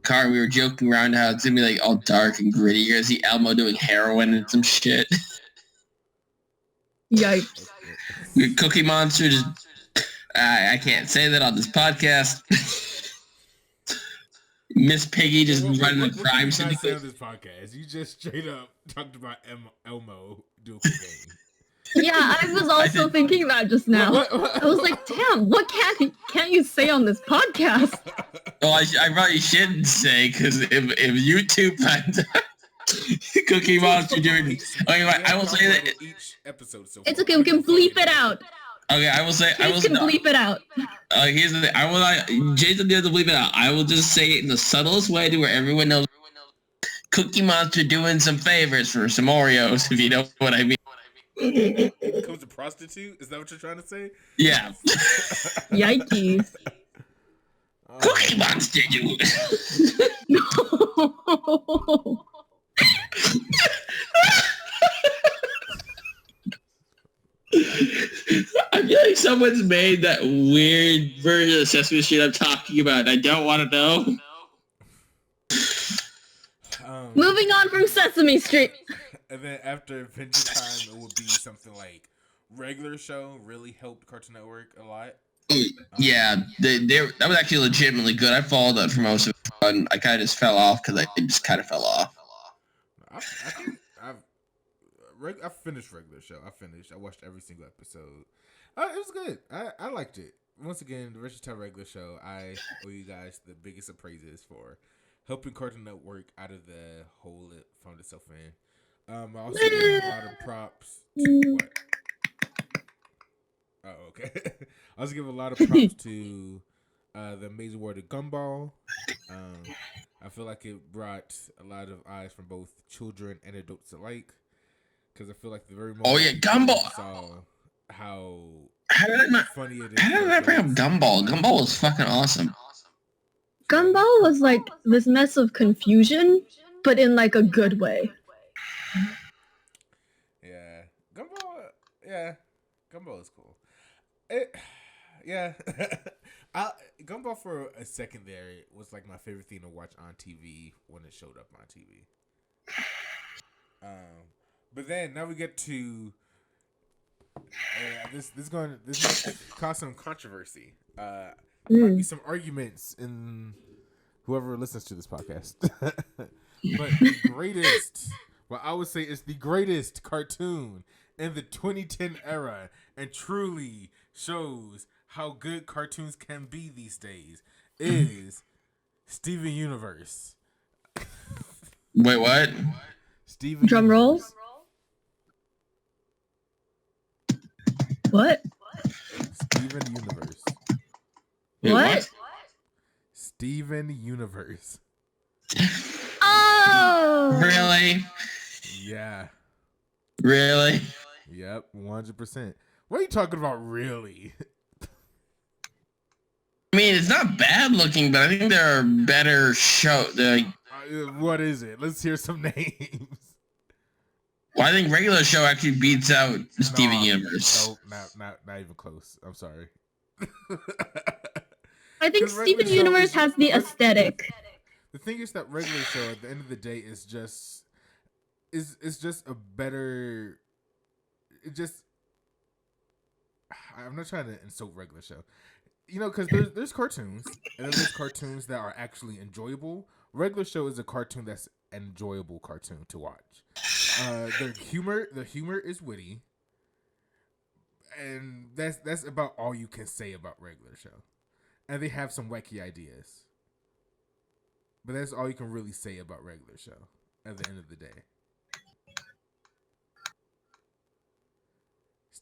car we were joking around how it's gonna be like all dark and gritty. You're gonna see Elmo doing heroin and some shit. Yikes. Cookie Monster just. I can't say that on this podcast. Miss Piggy just running a crime syndicate. on this podcast, you just straight up talked about Elmo doing cocaine. Yeah, I was also thinking that just now. What? I was like, damn, what can't you say on this podcast? Well, I probably shouldn't say, because if YouTube finds out Cookie Monster doing it, okay, I will say that each episode. So It's okay, we can bleep it out. okay, I will say Chase can bleep it out. Here's the thing. I will not. Jason doesn't bleep it out. I will just say it in the subtlest way to where everyone knows. Cookie Monster doing some favors for some Oreos, if you know what I mean. Becomes a prostitute? Is that what you're trying to say? Yeah. Yikes. Cookie Monster do. No. I feel like someone's made that weird version of Sesame Street I'm talking about. I don't want to know. Moving on from Sesame Street. And then after Adventure Time, it would be something like regular show. Really helped Cartoon Network a lot. Yeah, that was actually legitimately good. I followed that for most of it, and I kind of just fell off because I just kind of fell off. I think I finished regular show. I watched every single episode. It was good. I liked it. Once again, the Adventure Time regular show. I owe you guys the biggest of praises for helping Cartoon Network out of the hole it found itself in. I also give a lot of props to what? Oh, okay. I also give a lot of props to the Amazing World of Gumball. I feel like it brought a lot of eyes from both children and adults alike. Because I feel like the very moment Oh yeah, Gumball. saw how funny it is. How did I bring up Gumball? Gumball was fucking awesome. Gumball was like this mess of confusion, but in like a good way. Yeah, Gumball is cool. Gumball for a second there was like my favorite thing to watch on TV when it showed up on TV. But then now we get to this might cause some controversy. Might be some arguments in whoever listens to this podcast. But the greatest, well, I would say it's the greatest cartoon in the 2010 era, and truly shows how good cartoons can be these days, is Steven Universe. Wait, what? Steven Drum roll? Universe. What? Steven Universe. Wait, What? Steven Universe. Oh! Really? Yeah. Really? Yep. 100%. What are you talking about, really? I mean, it's not bad looking, but I think there are better What is it? Let's hear some names. Well, I think regular show actually beats out Steven Universe. No, not even close. I'm sorry. I think 'Cause regular Steven show Universe is- has the aesthetic. The thing is that regular show at the end of the day is just a better. It just. I'm not trying to insult regular show, because there's cartoons and then there's cartoons that are actually enjoyable. Regular show is a cartoon that's an enjoyable cartoon to watch. The humor is witty, and that's about all you can say about regular show. And they have some wacky ideas. But that's all you can really say about regular show at the end of the day.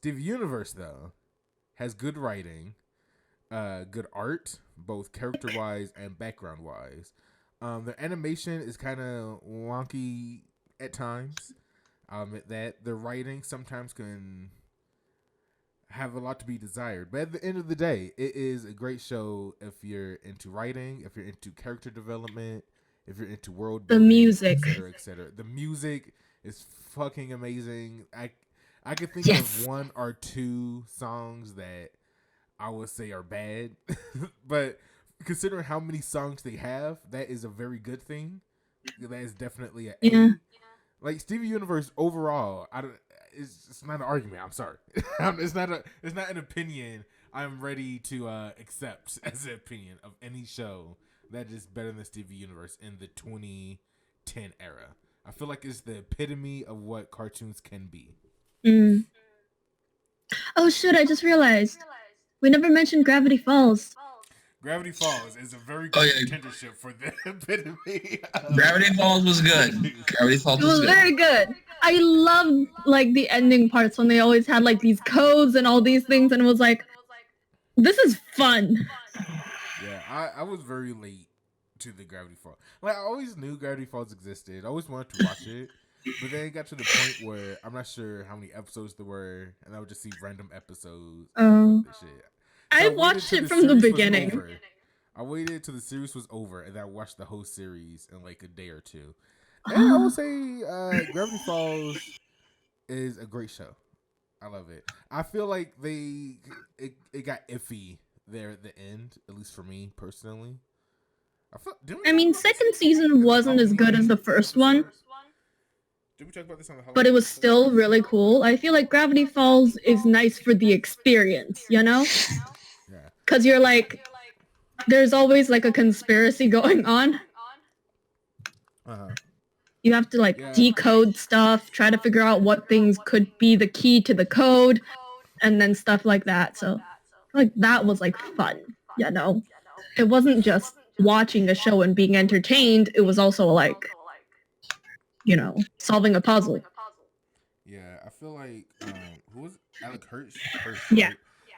Steve Universe though has good writing, good art, both character wise and background wise. The animation is kind of wonky at times. I'll admit that. The writing sometimes can have a lot to be desired, but at the end of the day, it is a great show if you're into writing, if you're into character development, if you're into world The building, music. etc., etc. The music is fucking amazing. I could think Yes. of one or two songs that I would say are bad, but considering how many songs they have, that is a very good thing. That is definitely a Yeah. Like Stevie Universe overall, it's not an argument. I'm sorry, it's not an opinion. I'm ready to accept as an opinion of any show that is better than Stevie Universe in the 2010 era. I feel like it's the epitome of what cartoons can be. Mm. Oh shit! I just realized we never mentioned Gravity Falls. Gravity Falls is a very Oh, good yeah. contendership for the epitome. Of Gravity Falls was good. Gravity Falls It was was good. very good. I loved like the ending parts when they always had like these codes and all these things, and it was like, this is fun. Yeah, I was very late to the Gravity Falls. Like I always knew Gravity Falls existed. I always wanted to watch it, but then it got to the point where I'm not sure how many episodes there were, and I would just see random episodes. Oh. Of this shit. I waited watched till it from the series was beginning. over. I waited till the series was over, and then I watched the whole series in like a day or two. And I will say, Gravity Falls is a great show. I love it. I feel like it got iffy there at the end, at least for me personally. I mean, second season wasn't as good as the first one, Did we talk about this on the Halloween but it was episode? still really cool. I feel like Gravity Falls is nice for the experience, you know? Yeah. Because you're like, there's always like a conspiracy going on. Uh-huh. You have to like Yeah. decode stuff, try to figure out what things could be the key to the code, and then stuff like that. So, like, that was like fun, you know? It wasn't just watching a show and being entertained, it was also like, you know, solving a puzzle. Yeah, I feel like who was it? Alec Hirsch? Yeah. Right?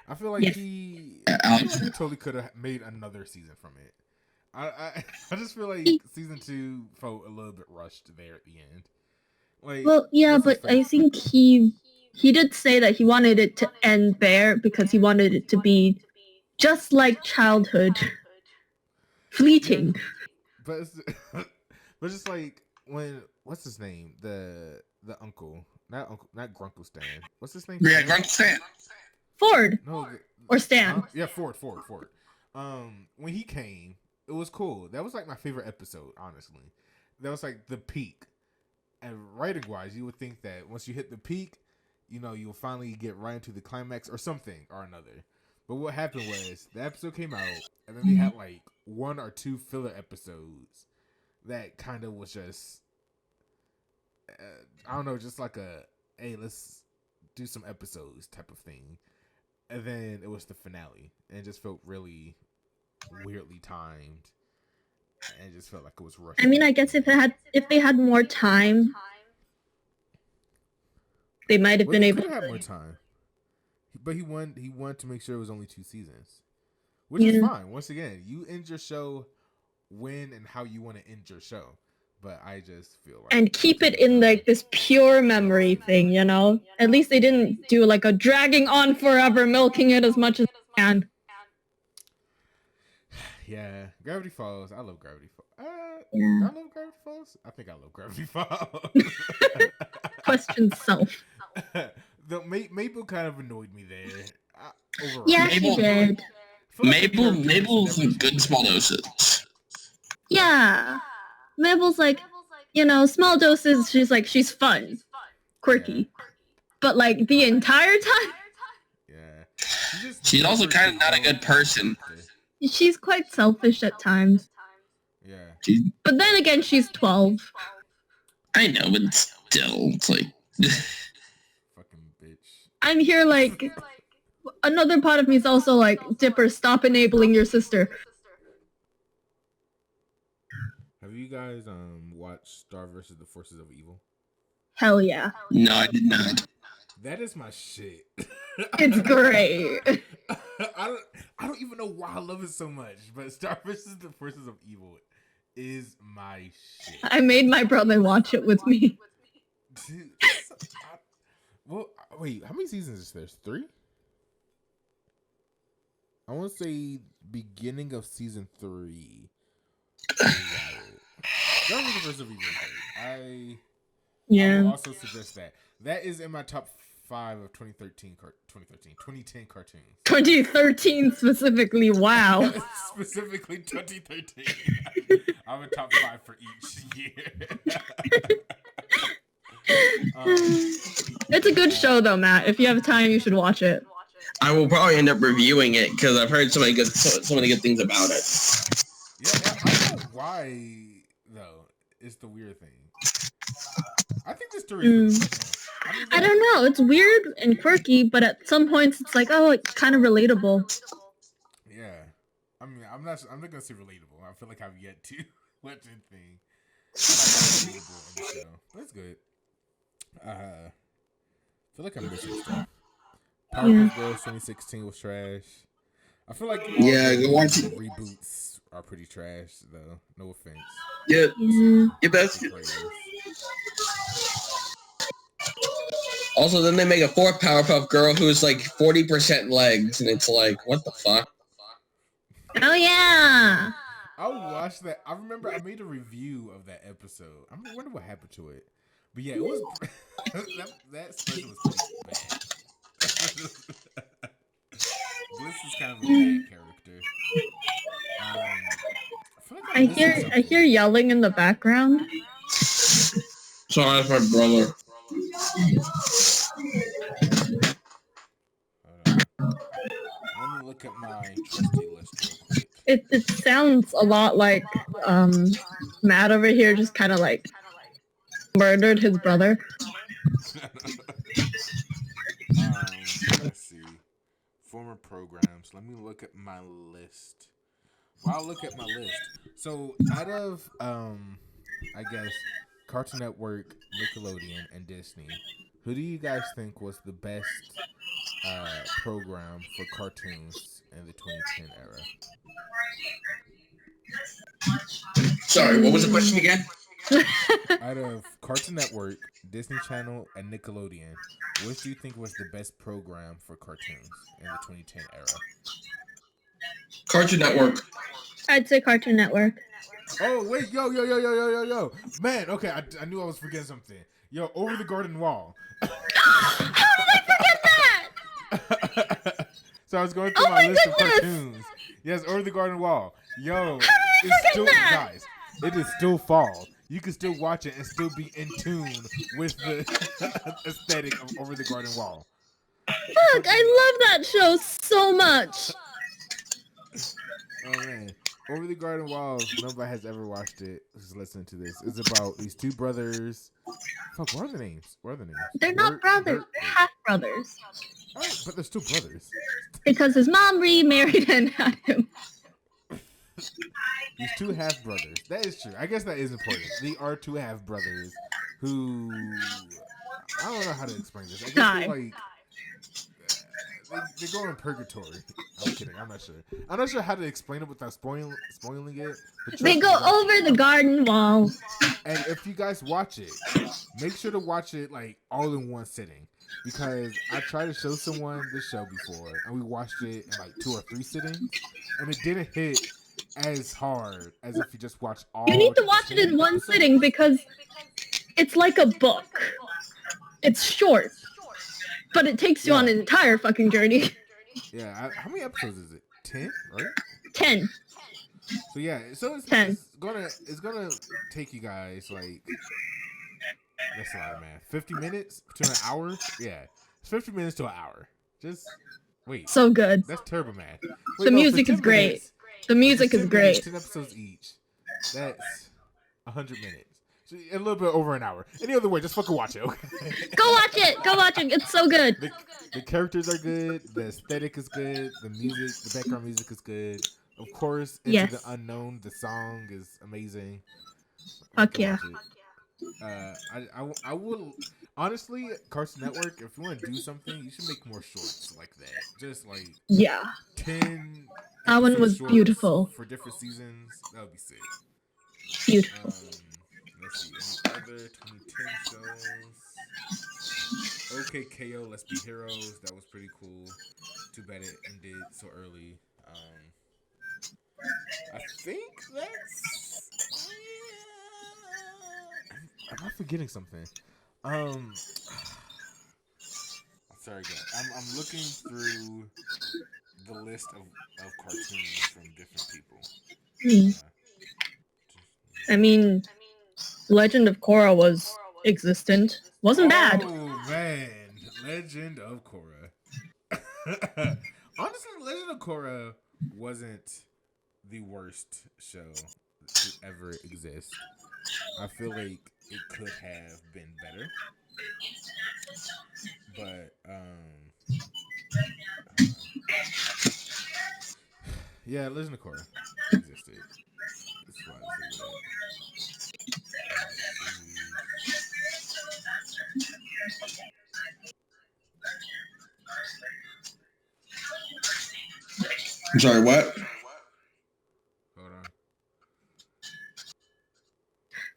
I feel like Yes. he Alex. totally could have made another season from it. I just feel like season 2 felt a little bit rushed there at the end. Like, Well, yeah, what's his but I face? think he did say that he wanted it to end there because he wanted it to be just like childhood. Fleeting. But it's, but just like when what's his name? The uncle, not Grunkle Stan. What's his name? Yeah, Grunkle Stan. Ford No, or Stan. yeah, Ford. When he came, it was cool. That was like my favorite episode, honestly. That was like the peak. And writing wise, you would think that once you hit the peak, you know, you'll finally get right into the climax or something or another. But what happened was the episode came out, and then they had like 1 or 2 filler episodes that kind of was just, I don't know, just like a, hey, let's do some episodes type of thing. And then it was the finale, and it just felt really weirdly timed, and it just felt like it was rushed. I mean, I guess if they had more time, they might have Well, been they able could to. have more time, but he wanted to make sure it was only 2 seasons, which is Yeah. fine. Once again, you end your show when and how you want to end your show. But I just feel like And keep it in like this pure memory thing, you know? At least they didn't do like a dragging on forever, milking it as much as they can. yeah, Gravity Falls. I love Gravity Falls. Yeah. I love Gravity Falls. I think I love Gravity Falls. Question self. The Maple kind of annoyed me there. Overall. Yeah, she Mabel- did. I feel like the characters Mabel's never in good small doses. Yeah. Mabel's like, you know, small doses, she's fun. Quirky. But like the entire time, Yeah. She's also kind of not a good person. she's quite selfish at times. Yeah. She, But then again, she's 12. I know, but still, it's like, Fucking bitch. I'm here like, another part of me is also like, Dipper, stop enabling your sister. Have you guys watched Star versus the Forces of Evil? Hell yeah. no, I did not. That is my shit. It's great. I don't even know why I love it so much, but Star vs. the Forces of Evil is my shit. I made my brother watch it with me. Dude, well, wait, how many seasons is there? 3? I want to say beginning of season 3. Star vs. the Forces of Evil. I will also suggest that. That is in my top 5 of 2010 cartoons. 2013 specifically, wow. Specifically 2013. I'm a top 5 for each year. It's a good show though, Matt. If you have time, you should watch it. I will probably end up reviewing it because I've heard so many good things about it. Yeah, I don't know why though. It's the weird thing. I think the story is I don't know. It's weird and quirky, but at some points it's like, oh, it's kind of relatable. Yeah. I mean, I'm not gonna say relatable. I feel like I've yet to watch anything relatable in the show. But it's good. I feel like I'm missing stuff. Powerpuff Girls 2016 was trash. I feel like all go watch it. Reboots are pretty trash though. No offense. Yeah, that's. Also, then they make a 4th Powerpuff Girl who's like 40% legs, and it's like, what the fuck? Oh yeah. I watched that. I remember I made a review of that episode. I wonder what happened to it. But yeah, it was that special was pretty bad. Bliss is kind of a bad character. I hear yelling in the background. Sorry, that's my brother. Let me look at my trusty list real quick. It sounds a lot like Matt over here just kind of like murdered his brother. Let's see. Former programs. Let me look at my list. Well, I'll look at my list. So out of I guess Cartoon Network, Nickelodeon, and Disney, who do you guys think was the best program for cartoons in the 2010 era? Sorry, what was the question again? Out of Cartoon Network, Disney Channel, and Nickelodeon, which do you think was the best program for cartoons in the 2010 era? Cartoon Network. I'd say Cartoon Network. Oh, wait, yo. Man, okay, I knew I was forgetting something. Yo, Over the Garden Wall. How did I forget that? So I was going through my list of cartoons. Yes, Over the Garden Wall. Yo, it's still, guys, it is still fall. You can still watch it and still be in tune with the aesthetic of Over the Garden Wall. Fuck, I love that show so much. Oh, man. Over the Garden Wall, if nobody has ever watched it, who's listening to this, it's about these two brothers. Fuck, what are the names? They're not brothers. They're half brothers. Oh, but they're still brothers. Because his mom remarried and had him. These two half brothers. That is true. I guess that is important. They are two half brothers who, I don't know how to explain this. I guess they're like, they go in purgatory. I'm kidding. I'm not sure. I'm not sure how to explain it without spoiling it. They go over the garden wall. And if you guys watch it, make sure to watch it like all in one sitting. Because I tried to show someone this show before, and we watched it in like 2 or 3 sittings, and it didn't hit as hard as if you just watch all. You need to watch it in one sitting because it's like a book. It's short, but it takes you on an entire fucking journey. Yeah, how many episodes is it? 10, right? 10. So yeah, it's 10. It's gonna take you guys like, that's a lot of math. 50 minutes to an hour? Yeah, it's 50 minutes to an hour. Just wait. So good. That's terrible math. The music is great. The music is great. 10 episodes each. That's 100 minutes. So a little bit over an hour. Any other way, just fucking watch it, okay? Go watch it. Go watch it. It's so good. The characters are good. The aesthetic is good. The music, the background music is good. Of course, Into the Unknown, the song is amazing. Fuck yeah. I will honestly, Cartoon Network. If you want to do something, you should make more shorts like that. Just like Yeah, 10 that one episode was shorts beautiful. for different seasons. That would be sick. Beautiful. Let's see any other 2010 shows. Okay, KO, Let's Be Heroes. That was pretty cool. Too bad it ended so early. I think that's. Am I forgetting something? I'm sorry, guys. I'm looking through the list of cartoons from different people. I mean, Legend of Korra was existent. Wasn't bad. Oh man, Legend of Korra. Honestly, Legend of Korra wasn't the worst show to ever exist. I feel like it could have been better, but yeah, Legend of Korra existed. That's why I say I'm sorry, what? Hold on.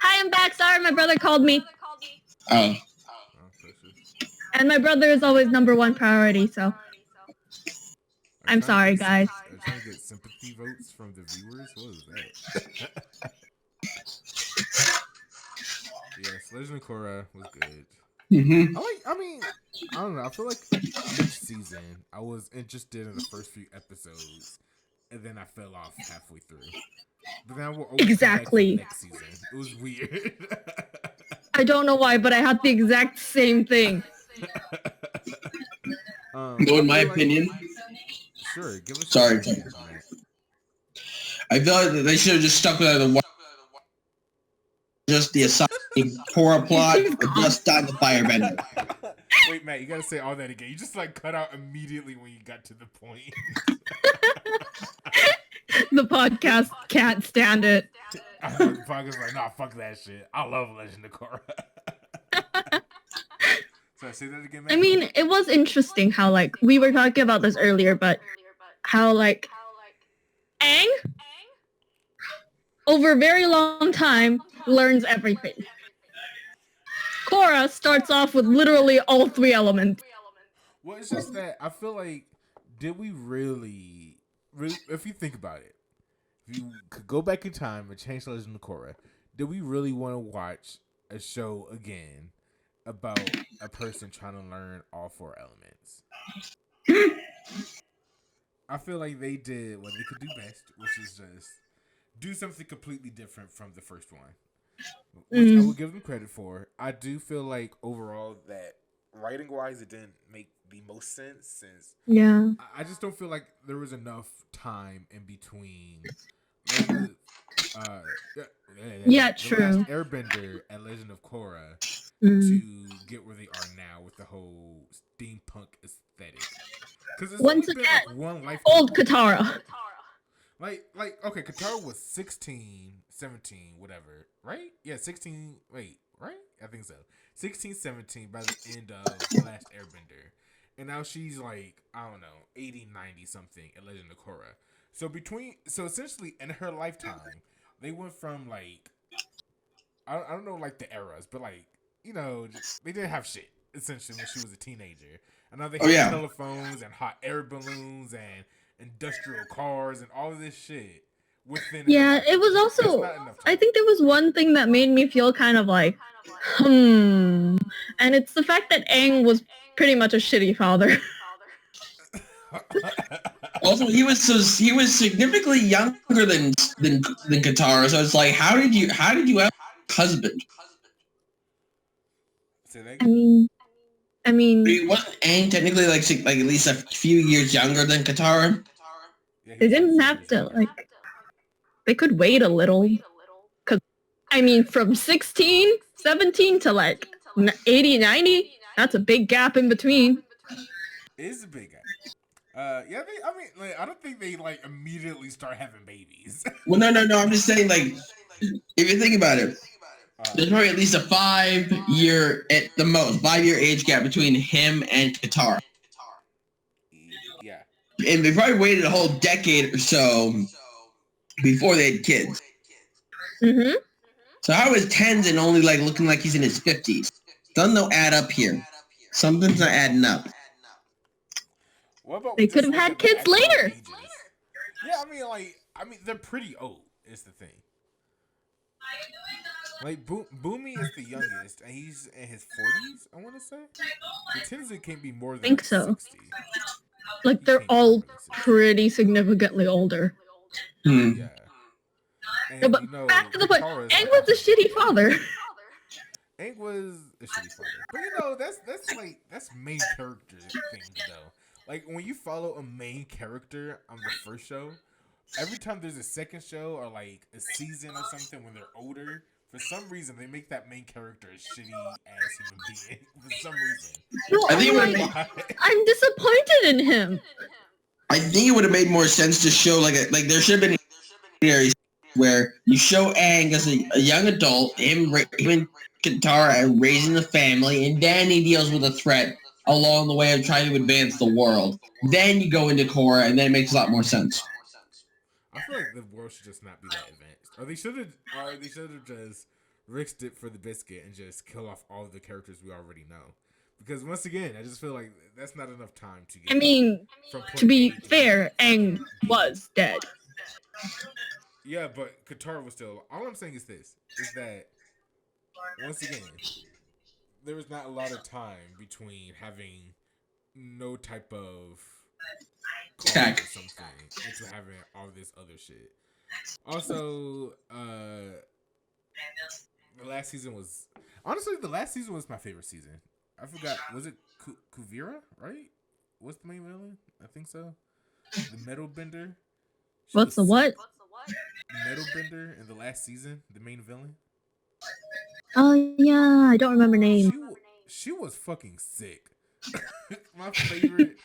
Hi, I'm back. Sorry, my brother called me. Oh. And my brother is always number one priority, so I'm sorry, guys. I'm trying to get sympathy votes from the viewers. What is that? Yes, Legend of Korra was good. Mm-hmm. I don't know. I feel like each season I was interested in the first few episodes, and then I fell off halfway through. But then I will always Exactly. come back for the next season. It was weird. I don't know why, but I had the exact same thing. In my opinion. Sure, give us. Sorry. I feel like they should have just stuck with the just the Asami Korra plot, or just died the firebender. Wait, Matt, you gotta say all that again. You just like cut out immediately when you got to the point. The podcast can't stand it. The podcast like, nah, fuck that shit. I love Legend of Korra. So I say that again, Matt? I mean, it was interesting how, like, we were talking about this earlier, but how, like, Aang, over a very long time, learns everything. Korra starts off with literally all three elements. Well, it's just that I feel like, did we really, if you think about it, if you could go back in time and change Legend of Korra, did we really want to watch a show again about a person trying to learn all four elements? I feel like they did what they could do best, which is just do something completely different from the first one, which I will give them credit for. I do feel like overall that writing wise, it didn't make the most sense since I just don't feel like there was enough time in between. The True. Last Airbender and Legend of Korra to get where they are now with the whole steampunk aesthetic. Because once again, like one life old Katara. Like, okay, Katara was 16, 17, whatever, right? Yeah, 16, wait, right? I think so. 16, 17 by the end of The Last Airbender. And now she's like, I don't know, 80, 90 something in Legend of Korra. So essentially in her lifetime, they went from like, I don't know like the eras, but like, you know, they didn't have shit essentially when she was a teenager. And now they have telephones and hot air balloons and industrial cars and all of this shit within. Yeah, it was also, I think there was one thing that made me feel kind of like, and it's the fact that Aang was pretty much a shitty father. Also, he was significantly younger than Katara, so it's like, how did you have a husband? I mean, wasn't Aang technically like at least a few years younger than Katara? They didn't have to, like, they could wait a little. Cause, I mean, from 16, 17 to like 80, 90, that's a big gap in between. It is a big gap. Yeah, I don't think they like immediately start having babies. Well, no. I'm just saying, like, if you think about it, There's probably at least a 5-year, at the most, 5-year age gap between him and Katara. Yeah. And they probably waited a whole decade or so before they had kids. Mm-hmm. So how is Tenzin only like looking like he's in his 50s? Doesn't no add up here. Something's not adding up. What about They we just could have look had at the kids actual later. ages? Yeah, I mean, they're pretty old. Is the thing. Like Boomy is the youngest, and he's in his 40s. I want to say. The Tenzin can't be more than Think so. 60. Like, He they're can't be all more than 60. pretty significantly older. Yeah. And, No, but back to the point. Katara's Aang like was a shitty father. Aang was a shitty father, but that's main character thing though. Like when you follow a main character on the first show, every time there's a second show or like a season or something when they're older, for some reason they make that main character a shitty ass human being. For some reason, No, I think I'm, it like, would I'm disappointed in him. I think it would have made more sense to show like there should have been areas where you show Aang as a young adult, him and Katara raising the family, and then he deals with a threat along the way of trying to advance the world. Then you go into Korra, and then it makes a lot more sense. I feel like the world should just not be that advanced, or they should have just risked it for the biscuit and just kill off all of the characters we already know. Because once again, I just feel like that's not enough time to get. I mean, from point to be A fair, Aang was dead. Yeah, but Katara was still. All I'm saying is this: is that once again, there was not a lot of time between having no type of Tech or something into having all this other shit. Also, the last season was honestly my favorite season. I forgot, was it Kuvira, right? What's the main villain? I think so. The Metal Bender. What's the what? Metal Bender in the last season, the main villain. Oh yeah, I don't remember name. She was fucking sick. my favorite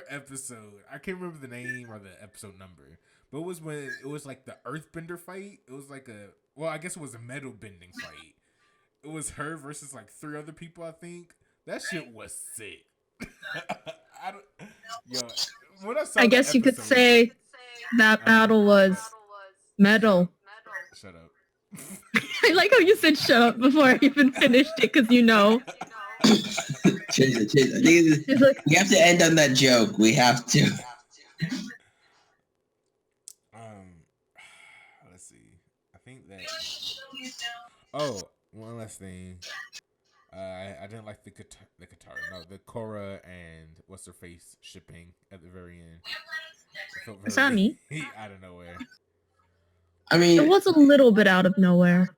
episode. I can't remember the name or the episode number, but it was when it was like the Earthbender fight. It was like I guess it was a metal bending fight. It was her versus like 3 other people. I think that shit was sick. I guess you could say that battle was metal. Shut up. I like how you said shut up before I even finished it, because you know. Chase it. I think Like, we have to end on that joke. We have to. Let's see. I think that. Oh, one last thing. I didn't like the Katara. No, the Korra and what's her face shipping at the very end. It felt very Sammy? out of nowhere. I mean, it was a little bit out of nowhere.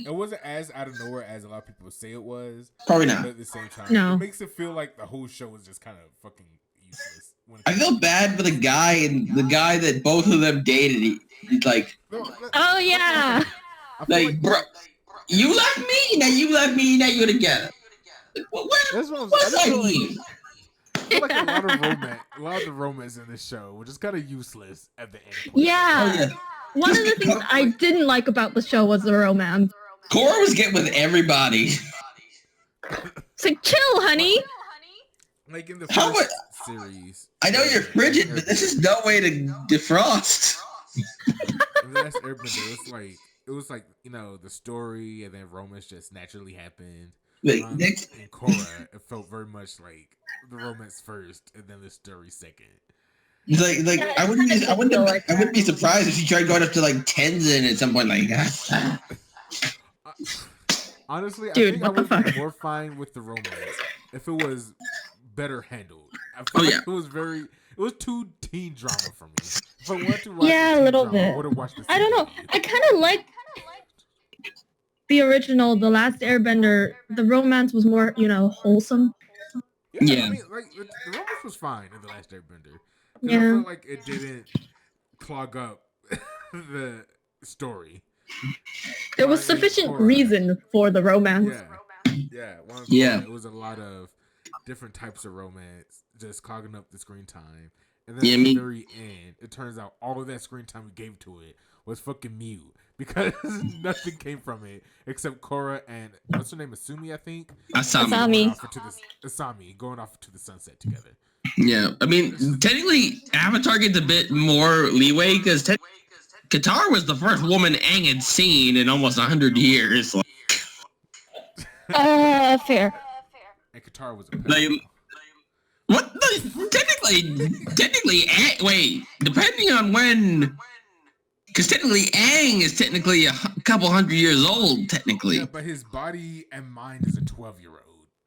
It wasn't as out of nowhere as a lot of people say it was. probably not. But at the same time, No. it makes it feel like the whole show was just kind of fucking useless. I feel bad for the guy that both of them dated. He's like, Oh yeah. I feel like, bro, you left me, now you left me, now you're together. Like, That's what what's I that feel like, mean? I feel like a lot of the romance in this show was just kind of useless at the end. Yeah. Oh, yeah. One of the things I didn't like about the show was the romance. Korra was getting with everybody. It's like, chill, honey. Like in the How first series. I know you're frigid, but this is no way to defrost. In the last Airbender, it was like the story and then romance just naturally happened. Like, In next, Korra, it felt very much like the romance first and then the story second. like I wouldn't be surprised if she tried going up to like Tenzin at some point. Like, honestly, Dude, I think what I the would be fuck? more fine with the romance if it was better handled. I feel like it was too teen drama for me. If I wanted to watch Yeah, a teen little drama, bit. I would have watched the I don't know. I kind of like the original, The Last Airbender. The romance was more, wholesome. Yeah. I mean, like the romance was fine in the Last Airbender. I Yeah. felt like it didn't clog up the story. There was in sufficient Korra, reason for the romance. Yeah. Yeah. It was a lot of different types of romance, just clogging up the screen time. And then Yeah, at the me- very end, it turns out all of that screen time we gave to it was fucking mute. because nothing came from it except Korra and what's her name, Asumi, I think. Asami. Asami going off to the sunset together. Yeah, I mean, technically, Avatar gets a bit more leeway because Katara was the first woman Aang had seen in almost 100 years. Fair. And Katara was a Like, what? Technically, wait, depending on when, because technically Aang is technically a couple hundred years old, technically. Yeah, but his body and mind is a 12-year-old.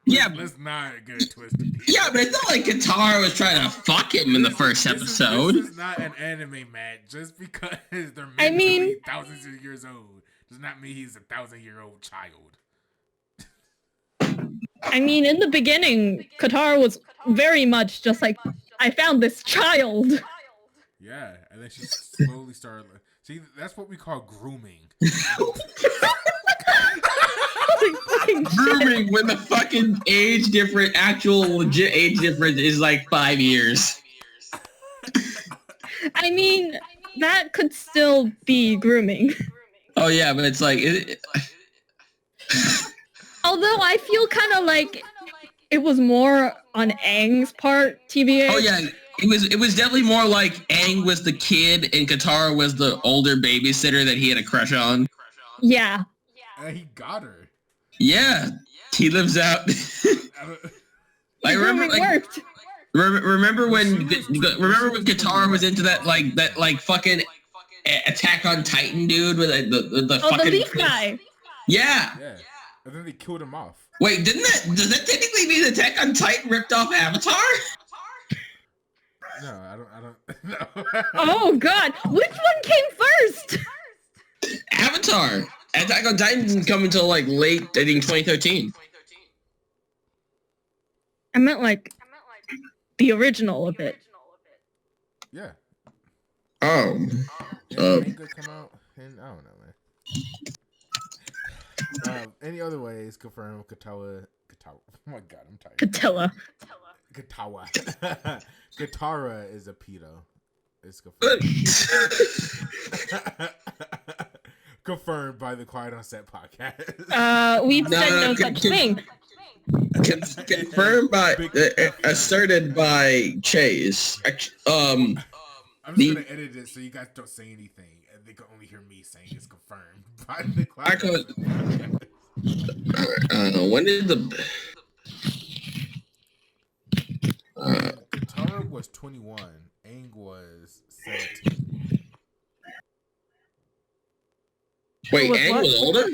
Yeah, Let's not get it twisted. Yeah, but it's not like Katara was trying to fuck him in the first episode. This is not an anime, Matt. Just because they're mentally thousands of years old does not mean he's a 1,000-year-old child. I mean, in the beginning, Katara was very much just like, I found this child. Yeah, and then she slowly started. See, that's what we call grooming. Grooming when the fucking age difference, actual legit age difference is like 5 years. I mean, that could still be grooming. Oh yeah, but it's like... Although I feel kind of like it was more on Aang's part, TBA. Oh yeah, it was definitely more like Aang was the kid and Katara was the older babysitter that he had a crush on. Yeah. And he got her. Yeah, he lives out. I remember, worked. remember when Katara was into that fucking Attack on Titan dude with the fucking the leaf guy. Yeah. Yeah. And then they killed him off. Wait, does that technically mean Attack on Titan ripped off Avatar? No, I don't know. Oh god, which one came first? Avatar. Attack on Titan didn't come until like late, I think 2013. I meant like the original of it. Yeah. Oh. Manga come out, and I don't know, man. Any other ways confirm Katara. Oh my god, I'm tired. Katella. Katara is a pedo. It's confirmed. Confirmed by the Quiet on Set podcast. We've said no such thing. Confirmed by, asserted by Chase. I'm just gonna edit it so you guys don't say anything, and they can only hear me saying it's confirmed by the Quiet on Set podcast. When did the Katara was 21, Aang was 17. Wait, Aang was older?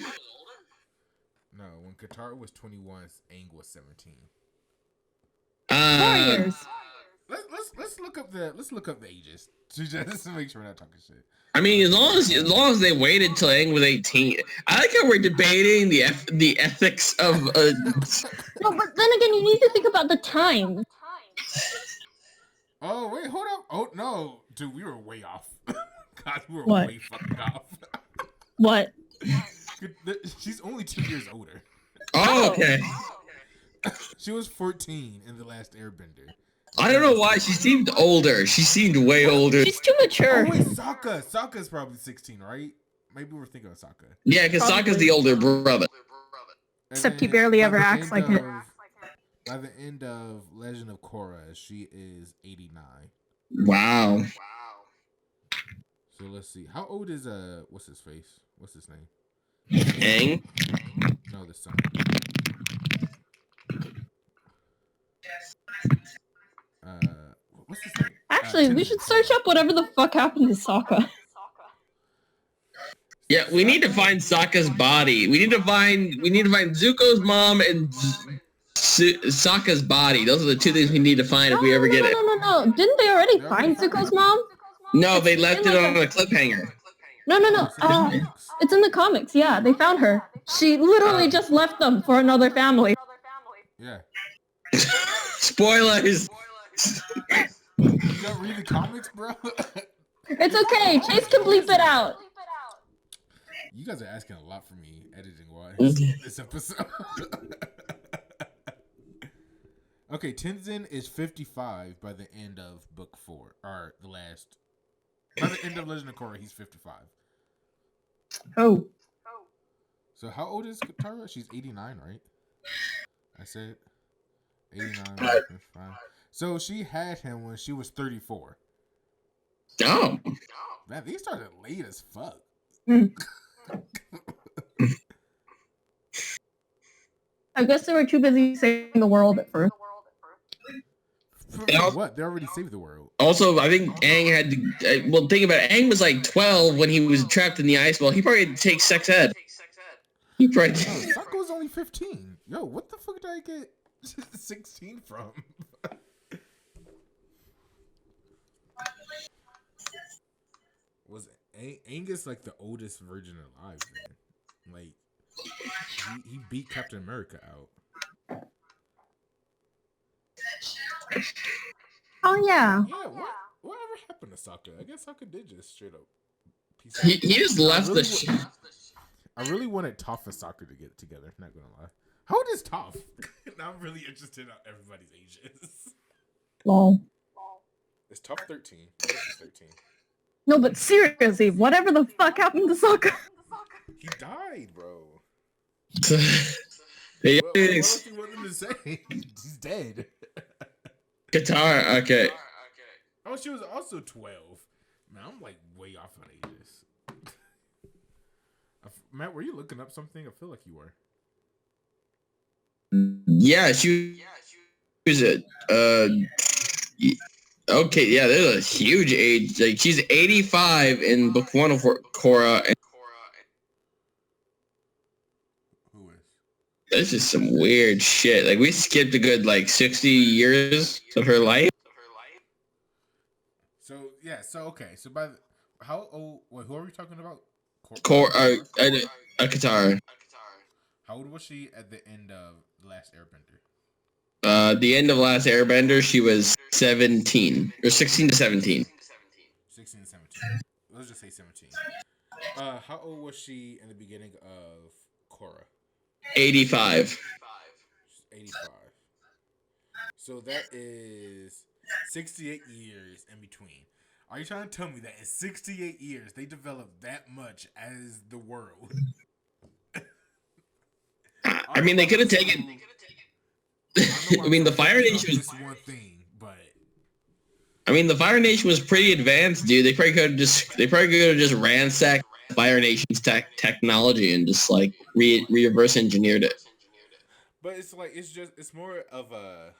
No, when Katara was 21, Aang was 17. 4 years. Let's look up the ages just to make sure we're not talking shit. I mean, as long as they waited till Aang was 18. I like how we're debating the ethics of. No, but then again, you need to think about the time. Oh wait, hold up! Oh no, dude, we were way off. God, we were What? way fucking off. What? She's only 2 years older. Oh, okay. She was 14 in The Last Airbender. I don't know why she seemed older. She seemed way older. She's too mature. Oh wait, Sokka. Sokka's probably 16, right? Maybe we're thinking of Sokka. Yeah, because Sokka's the older brother. Except he barely ever acts like it. By the end of Legend of Korra, she is 89. Wow. So let's see. How old is what's his face? What's his name? Aang? No, the son. What's his name? Actually, we should search up whatever the fuck happened to Sokka. Yeah, we need to find Sokka's body. We need to find Zuko's mom and Sokka's body. Those are the two things we need to find if we ever get it. No. Didn't they already find Zuko's mom? No, they left it on a cliffhanger. No. It's in the comics. Yeah, they found her. She literally just left them for another family. Yeah. Spoilers. You don't read the comics, bro? It's okay. Chase can bleep it out. You guys are asking a lot from me, editing wise, this episode. Okay, Tenzin is 55 by the end of book 4, or by the end of Legend of Korra, he's 55. Oh. So how old is Katara? She's 89, right? I said 89. Fine. So she had him when she was 34. Oh. Man, these started late as fuck. I guess they were too busy saving the world at first. What? They already saved the world. Also, I think Aang had to, well, think about it. Aang was like 12 when he was trapped in the ice wall. He probably had to take sex ed. He probably... No, Sokko's only 15. Yo, what the fuck did I get 16 from? Was Angus like the oldest virgin alive then? Like, he beat Captain America out. Oh yeah. Yeah, whatever happened to Sokka? I guess Sokka did just straight up peace out. He just left I really wanted Toph and Sokka to get together, not gonna lie. How old is Toph? Now I'm really interested in everybody's ages. Lol. Is Toph 13? She's 13. No, but seriously, whatever the fuck happened to Sokka? He died, bro. Hey, What else do you want him to say? He's dead. Guitar, okay. Oh, she was also 12. Man, I'm like way off on ages. Matt, were you looking up something? I feel like you were. Yeah, she was okay, yeah, there's a huge age. Like, she's 85 in book 1 of Korra. And Who is? that's just some weird shit. Like, we skipped a good, like, 60 years of her life. So, yeah, so, okay. So, by the, how old, wait, who are we talking about? Katara. How old was she at the end of The Last Airbender? The end of Last Airbender, she was 17. Or 16 to 17. 16 and 17. Let's just say 17. How old was she in the beginning of Korra? 85. She's 85. So that is 68 years in between. Are you trying to tell me that in 68 years they developed that much as the world? I mean, they could have taken... I mean, the Fire Nation was... one thing, but... I mean, the Fire Nation was pretty advanced, dude. They probably could have just ransacked Fire Nation's technology and just, like, reverse engineered it. But it's like, it's more of a...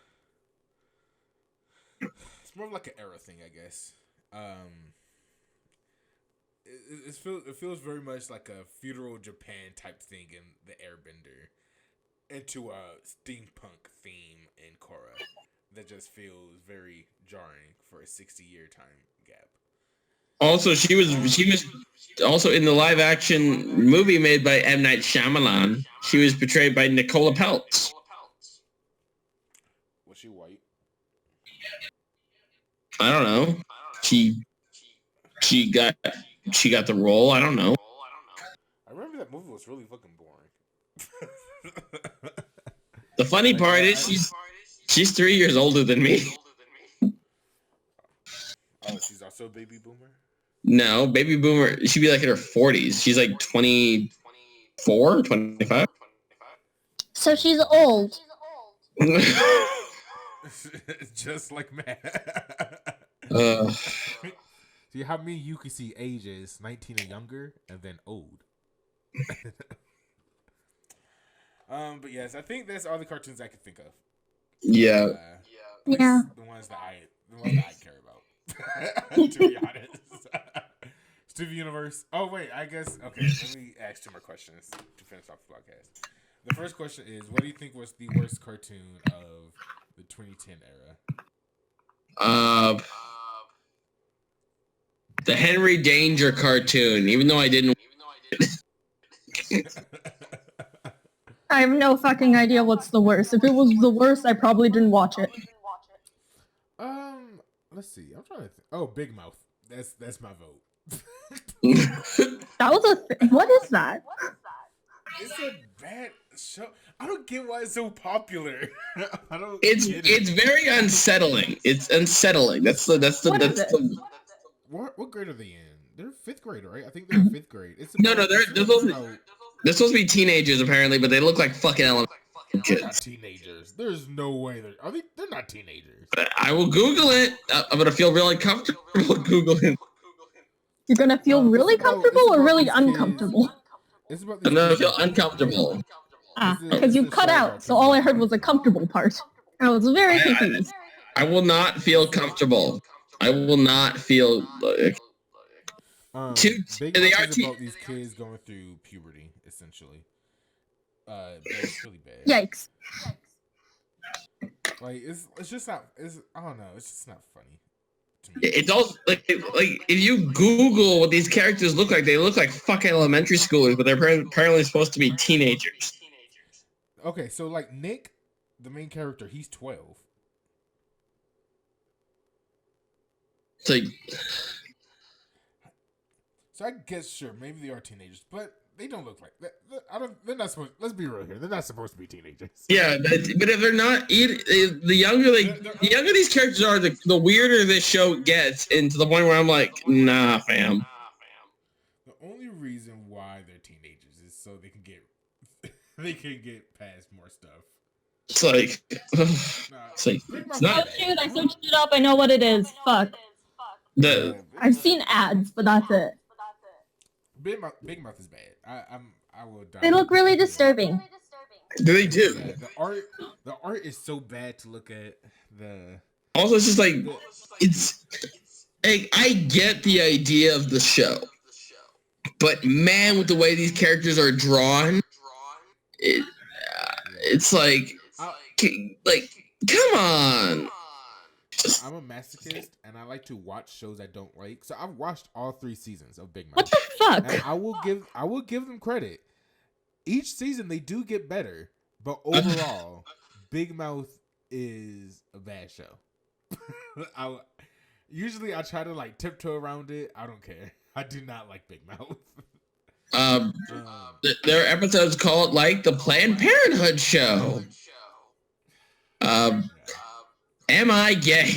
It's more of like an era thing, I guess. It feels very much like a feudal Japan type thing in the Airbender into a steampunk theme in Korra that just feels very jarring for a 60-year time gap. Also, she was also in the live action movie made by M. Night Shyamalan. She was portrayed by Nicola Peltz. Was she white? I don't know. She got the role. I don't know. I remember that movie was really fucking boring. The funny part is she's 3 years older than me. Oh, she's also a baby boomer? No, baby boomer. She'd be like in her 40s. She's like 24, 25. So she's old. Just like Matt. See how many you can see ages 19 and younger and then old. But yes, I think that's all the cartoons I can think of. Yeah. Yeah. The ones that I care about. To be honest. Steven Universe. Oh wait, I guess okay, let me ask 2 more questions to finish off the podcast. The first question is, what do you think was the worst cartoon of the 2010 era? The Henry Danger cartoon, even though I didn't. I have no fucking idea what's the worst. If it was the worst, I probably didn't watch it. Let's see. I'm trying to think. Oh, Big Mouth. That's my vote. That was a what is that? It's a bad show. I don't get why it's so popular. I don't. It's very unsettling. It's unsettling. That's the. What What grade are they in? They're fifth grade, right? I think they're in fifth grade. It's No, about, they're supposed to be teenagers apparently, but they look like fucking elementary they're not kids. teenagers. There's no way they're not teenagers. I will Google it. I'm gonna feel really uncomfortable googling. You're gonna feel really it's about comfortable or these really kids. uncomfortable? It's about I'm these gonna kids feel that- uncomfortable. Because you cut out, so all I heard was the comfortable part. I was very confused. I will not feel comfortable. I will not feel like Big they Mouth are is about these kids going through puberty, essentially. But it's really bad. Yikes. Like it's just not. I don't know. It's just not funny to me. it's also like if you Google what these characters look like, they look like fucking elementary schoolers, but they're apparently supposed to be teenagers. Okay, so like Nick, the main character, he's 12. It's like So I guess sure, maybe they are teenagers, but they don't look like that. They're not supposed. Let's be real here. They're not supposed to be teenagers. yeah, but if they're not, the younger the younger these characters are, the weirder this show gets, and to the point where I'm like, nah, fam. The only reason why they're teenagers is so they can get past more stuff. It's like, Nah, it's like Big it's Mouth not is Oh shoot, bad. I searched it up. I know what it is. Fuck. the I've seen ads, but that's it. Big Mouth is bad. I will die. They look really disturbing. they do. Yeah, the art is so bad to look at. Also, it's just like it's. I get the idea of the show, but man, with the way these characters are drawn, it's like come on. I'm a masochist and I like to watch shows I don't like. So I've watched all 3 seasons of Big Mouth. What the fuck? And I will give them credit. Each season they do get better, but overall, Big Mouth is a bad show. Usually I try to like tiptoe around it. I don't care. I do not like Big Mouth. There are episodes called like the Planned Parenthood show. Am I gay?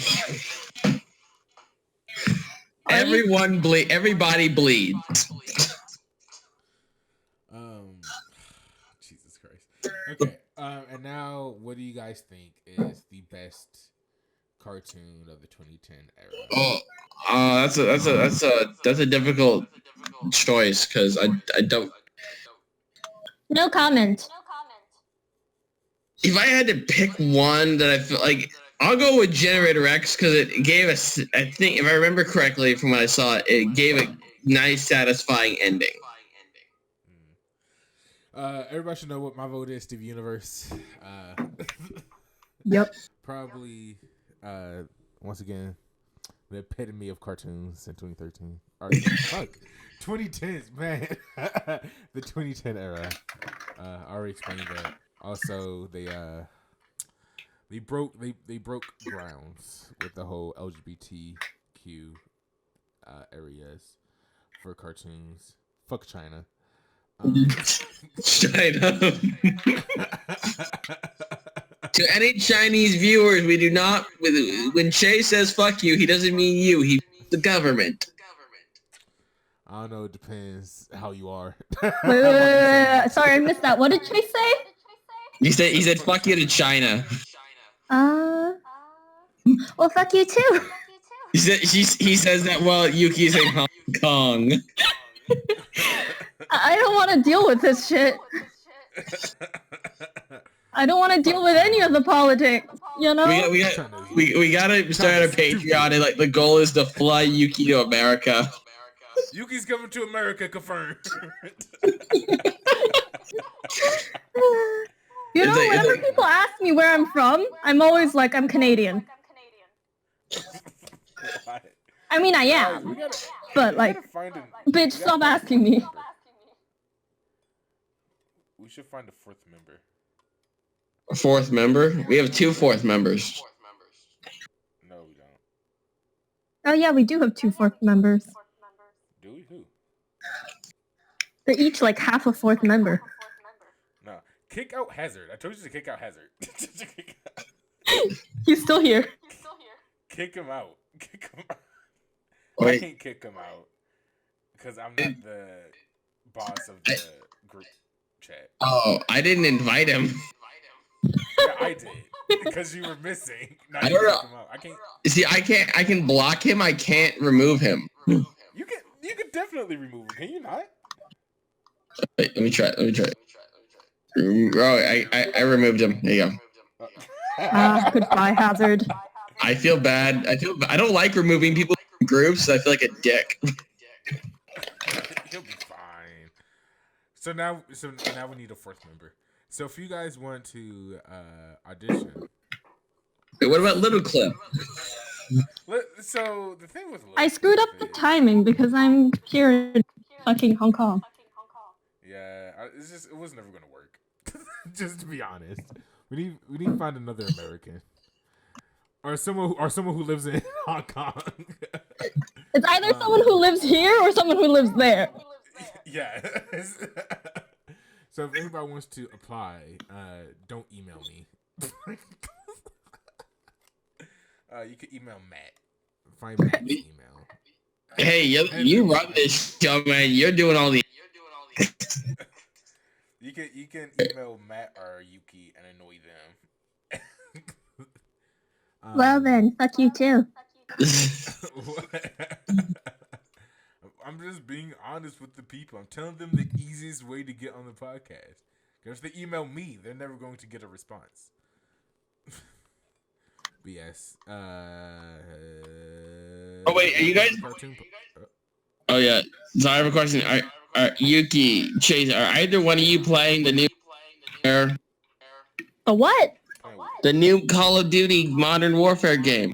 Everybody bleeds. Jesus Christ. Okay. And now, what do you guys think is the best cartoon of the 2010 era? That's a difficult choice because I don't. No comment. If I had to pick one that I feel like, I'll go with Generator X because it gave us, I think, if I remember correctly from what I saw, it gave a nice, satisfying ending. Everybody should know what my vote is. Steve Universe. Yep. Probably, once again, the epitome of cartoons in 2013. Or, fuck, 2010s, man. The 2010 era. I already explained that. Also, they broke grounds with the whole LGBTQ areas for cartoons. Fuck China. China. To any Chinese viewers, we do not. When Che says "fuck you," he doesn't mean you. He means the government. I don't know. It depends how you are. Wait. Sorry, I missed that. What did Chase say? He said "fuck you" to China. Well, fuck you too. He says that while Yuki's in Hong Kong. I don't want to deal with this shit. I don't want to deal with any of the politics. You know? We gotta start a Patreon, and like the goal is to fly Yuki to America. Yuki's coming to America, confirmed. You know, It's whenever like- people ask me where I'm from, I'm always like, I'm Canadian. I mean, I am. But, like, bitch, stop asking me. We should find a 4th member. A 4th member? We have 2 4th members. No, we don't. Oh yeah, we do have 2 4th members. Do we? Who? They're each like half a 4th member. No. Kick out Hazard. I told you to kick out Hazard. He's still here. Kick him out. Kick him out. I Wait. can't kick him out. because I'm not the boss of the group chat. Oh, I didn't invite him. Yeah, I did because you were missing. Now I you don't know. kick him out. I can't. See, I can't. I can block him. I can't remove him. You can definitely remove him. Can you not? Wait, let me try. Oh, I removed him. There you go. Goodbye, Hazard. I feel bad. I don't like removing people from groups. I feel like a dick. He'll be fine. So now we need a fourth member. So if you guys want to audition, Wait, what about Little Clip? so the thing with I screwed up the timing because I'm here in fucking Hong Kong. Yeah, it was never gonna work. Just to be honest, we need to find another American or someone who lives in Hong Kong. It's either someone who lives here or someone who lives there. Yeah. So if anybody wants to apply, don't email me. You can email Matt. Find Matt's email. Hey, you run this show, man. You're doing all the. You can email Matt or Yuki and annoy them. Well then, fuck you too. I'm just being honest with the people. I'm telling them the easiest way to get on the podcast. Because if they email me, they're never going to get a response. But yes. Oh wait, are you guys? Oh yeah. So I have a question. Are Yuki, Chase, are either one of you playing the new? The what? The new Call of Duty Modern Warfare game.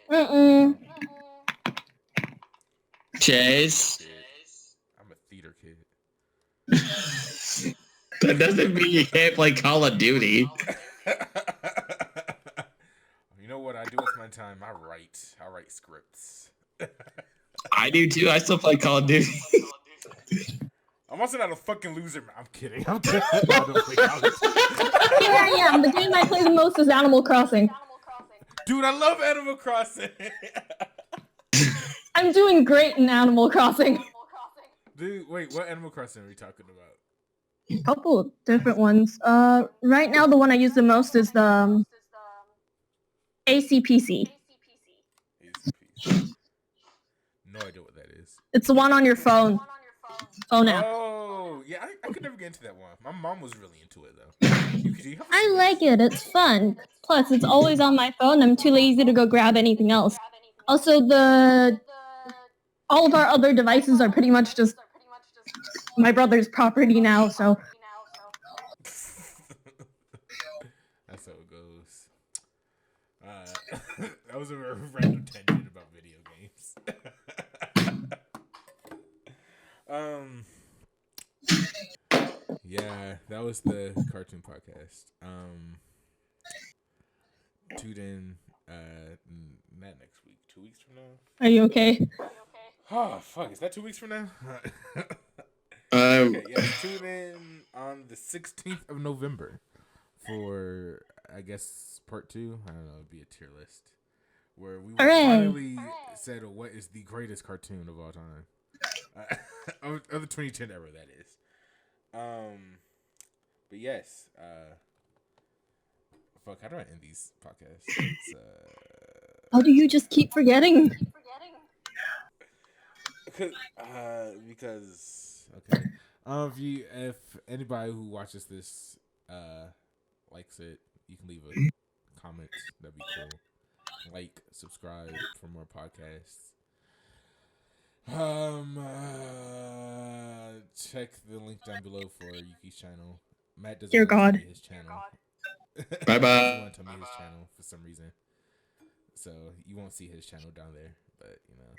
Mm-mm. Chase. I'm a theater kid. That doesn't mean you can't play Call of Duty. You know what I do with my time? I write scripts. I do too. I still play Call of Duty. I'm also not a fucking loser. I'm kidding. I don't play Call of Duty. Here I am. The game I play the most is Animal Crossing. Dude, I love Animal Crossing. I'm doing great in Animal Crossing. Dude, wait, what Animal Crossing are we talking about? A couple of different ones. Right now the one I use the most is the ACPC. No idea what that is. It's the one on your phone. Phone app. Oh, yeah, I could never get into that one. My mom was really into it, though. I like it. It's fun. Plus, it's always on my phone. I'm too lazy to go grab anything else. Also, all of our other devices are pretty much just my brother's property now, so. That's how it goes. That was a random tangent about video games. Yeah, that was the cartoon podcast. Tune in not next week, 2 weeks from now. Are you okay? Oh fuck, is that 2 weeks from now? Okay, yeah, tune in on the 16th of November for, I guess, part 2. I don't know, it'd be a tier list where we finally said what is the greatest cartoon of all time, of the 2010 era, that is. But yes, fuck, how do I end these podcasts? It's, How do you just keep forgetting? Because okay. If anybody who watches this likes it, you can leave a comment. That'd be cool. Like, subscribe for more podcasts. Check the link down below for Yuki's channel. Matt doesn't Dear want to God. tell me his channel. Bye bye. He doesn't want to tell me his channel for some reason. So you won't see his channel down there, but you know.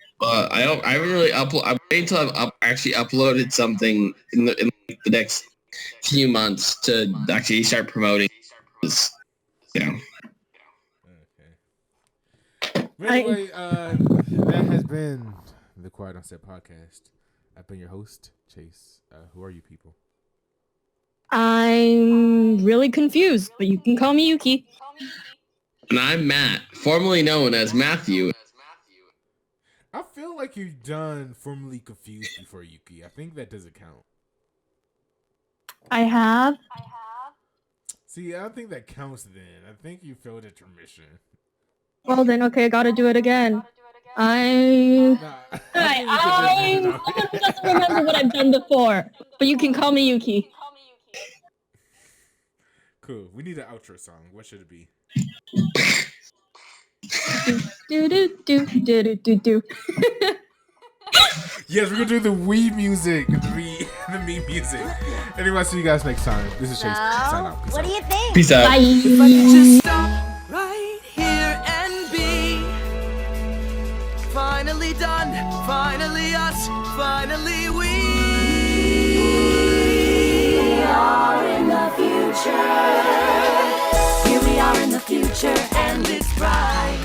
I haven't really uploaded. I'm waiting until I've actually uploaded something in the next few months to actually start promoting. Yeah. Okay. But anyway, that has been the Quiet on Set podcast. I've been your host, Chase. Who are you people? I'm really confused, but you can call me Yuki. And I'm Matt, formerly known as Matthew. I feel like you've done Formerly Confused before, Yuki. I think that doesn't count. I have. See, I don't think that counts then. I think you failed at your mission. Well then, okay, I gotta do it again. I Nah, someone who doesn't remember what I've done before, but you can call me Yuki. Cool. We need an outro song. What should it be? Do do do do do do do. Yes, we're gonna do the Wii music. The me music. Anyway, I'll see you guys next time. This is Chase. Sign out. Peace What out. do you think? Peace out. Bye. If I could just stop right here and be finally done, finally us, finally we are in the future. Here we are in the future, and it's bright.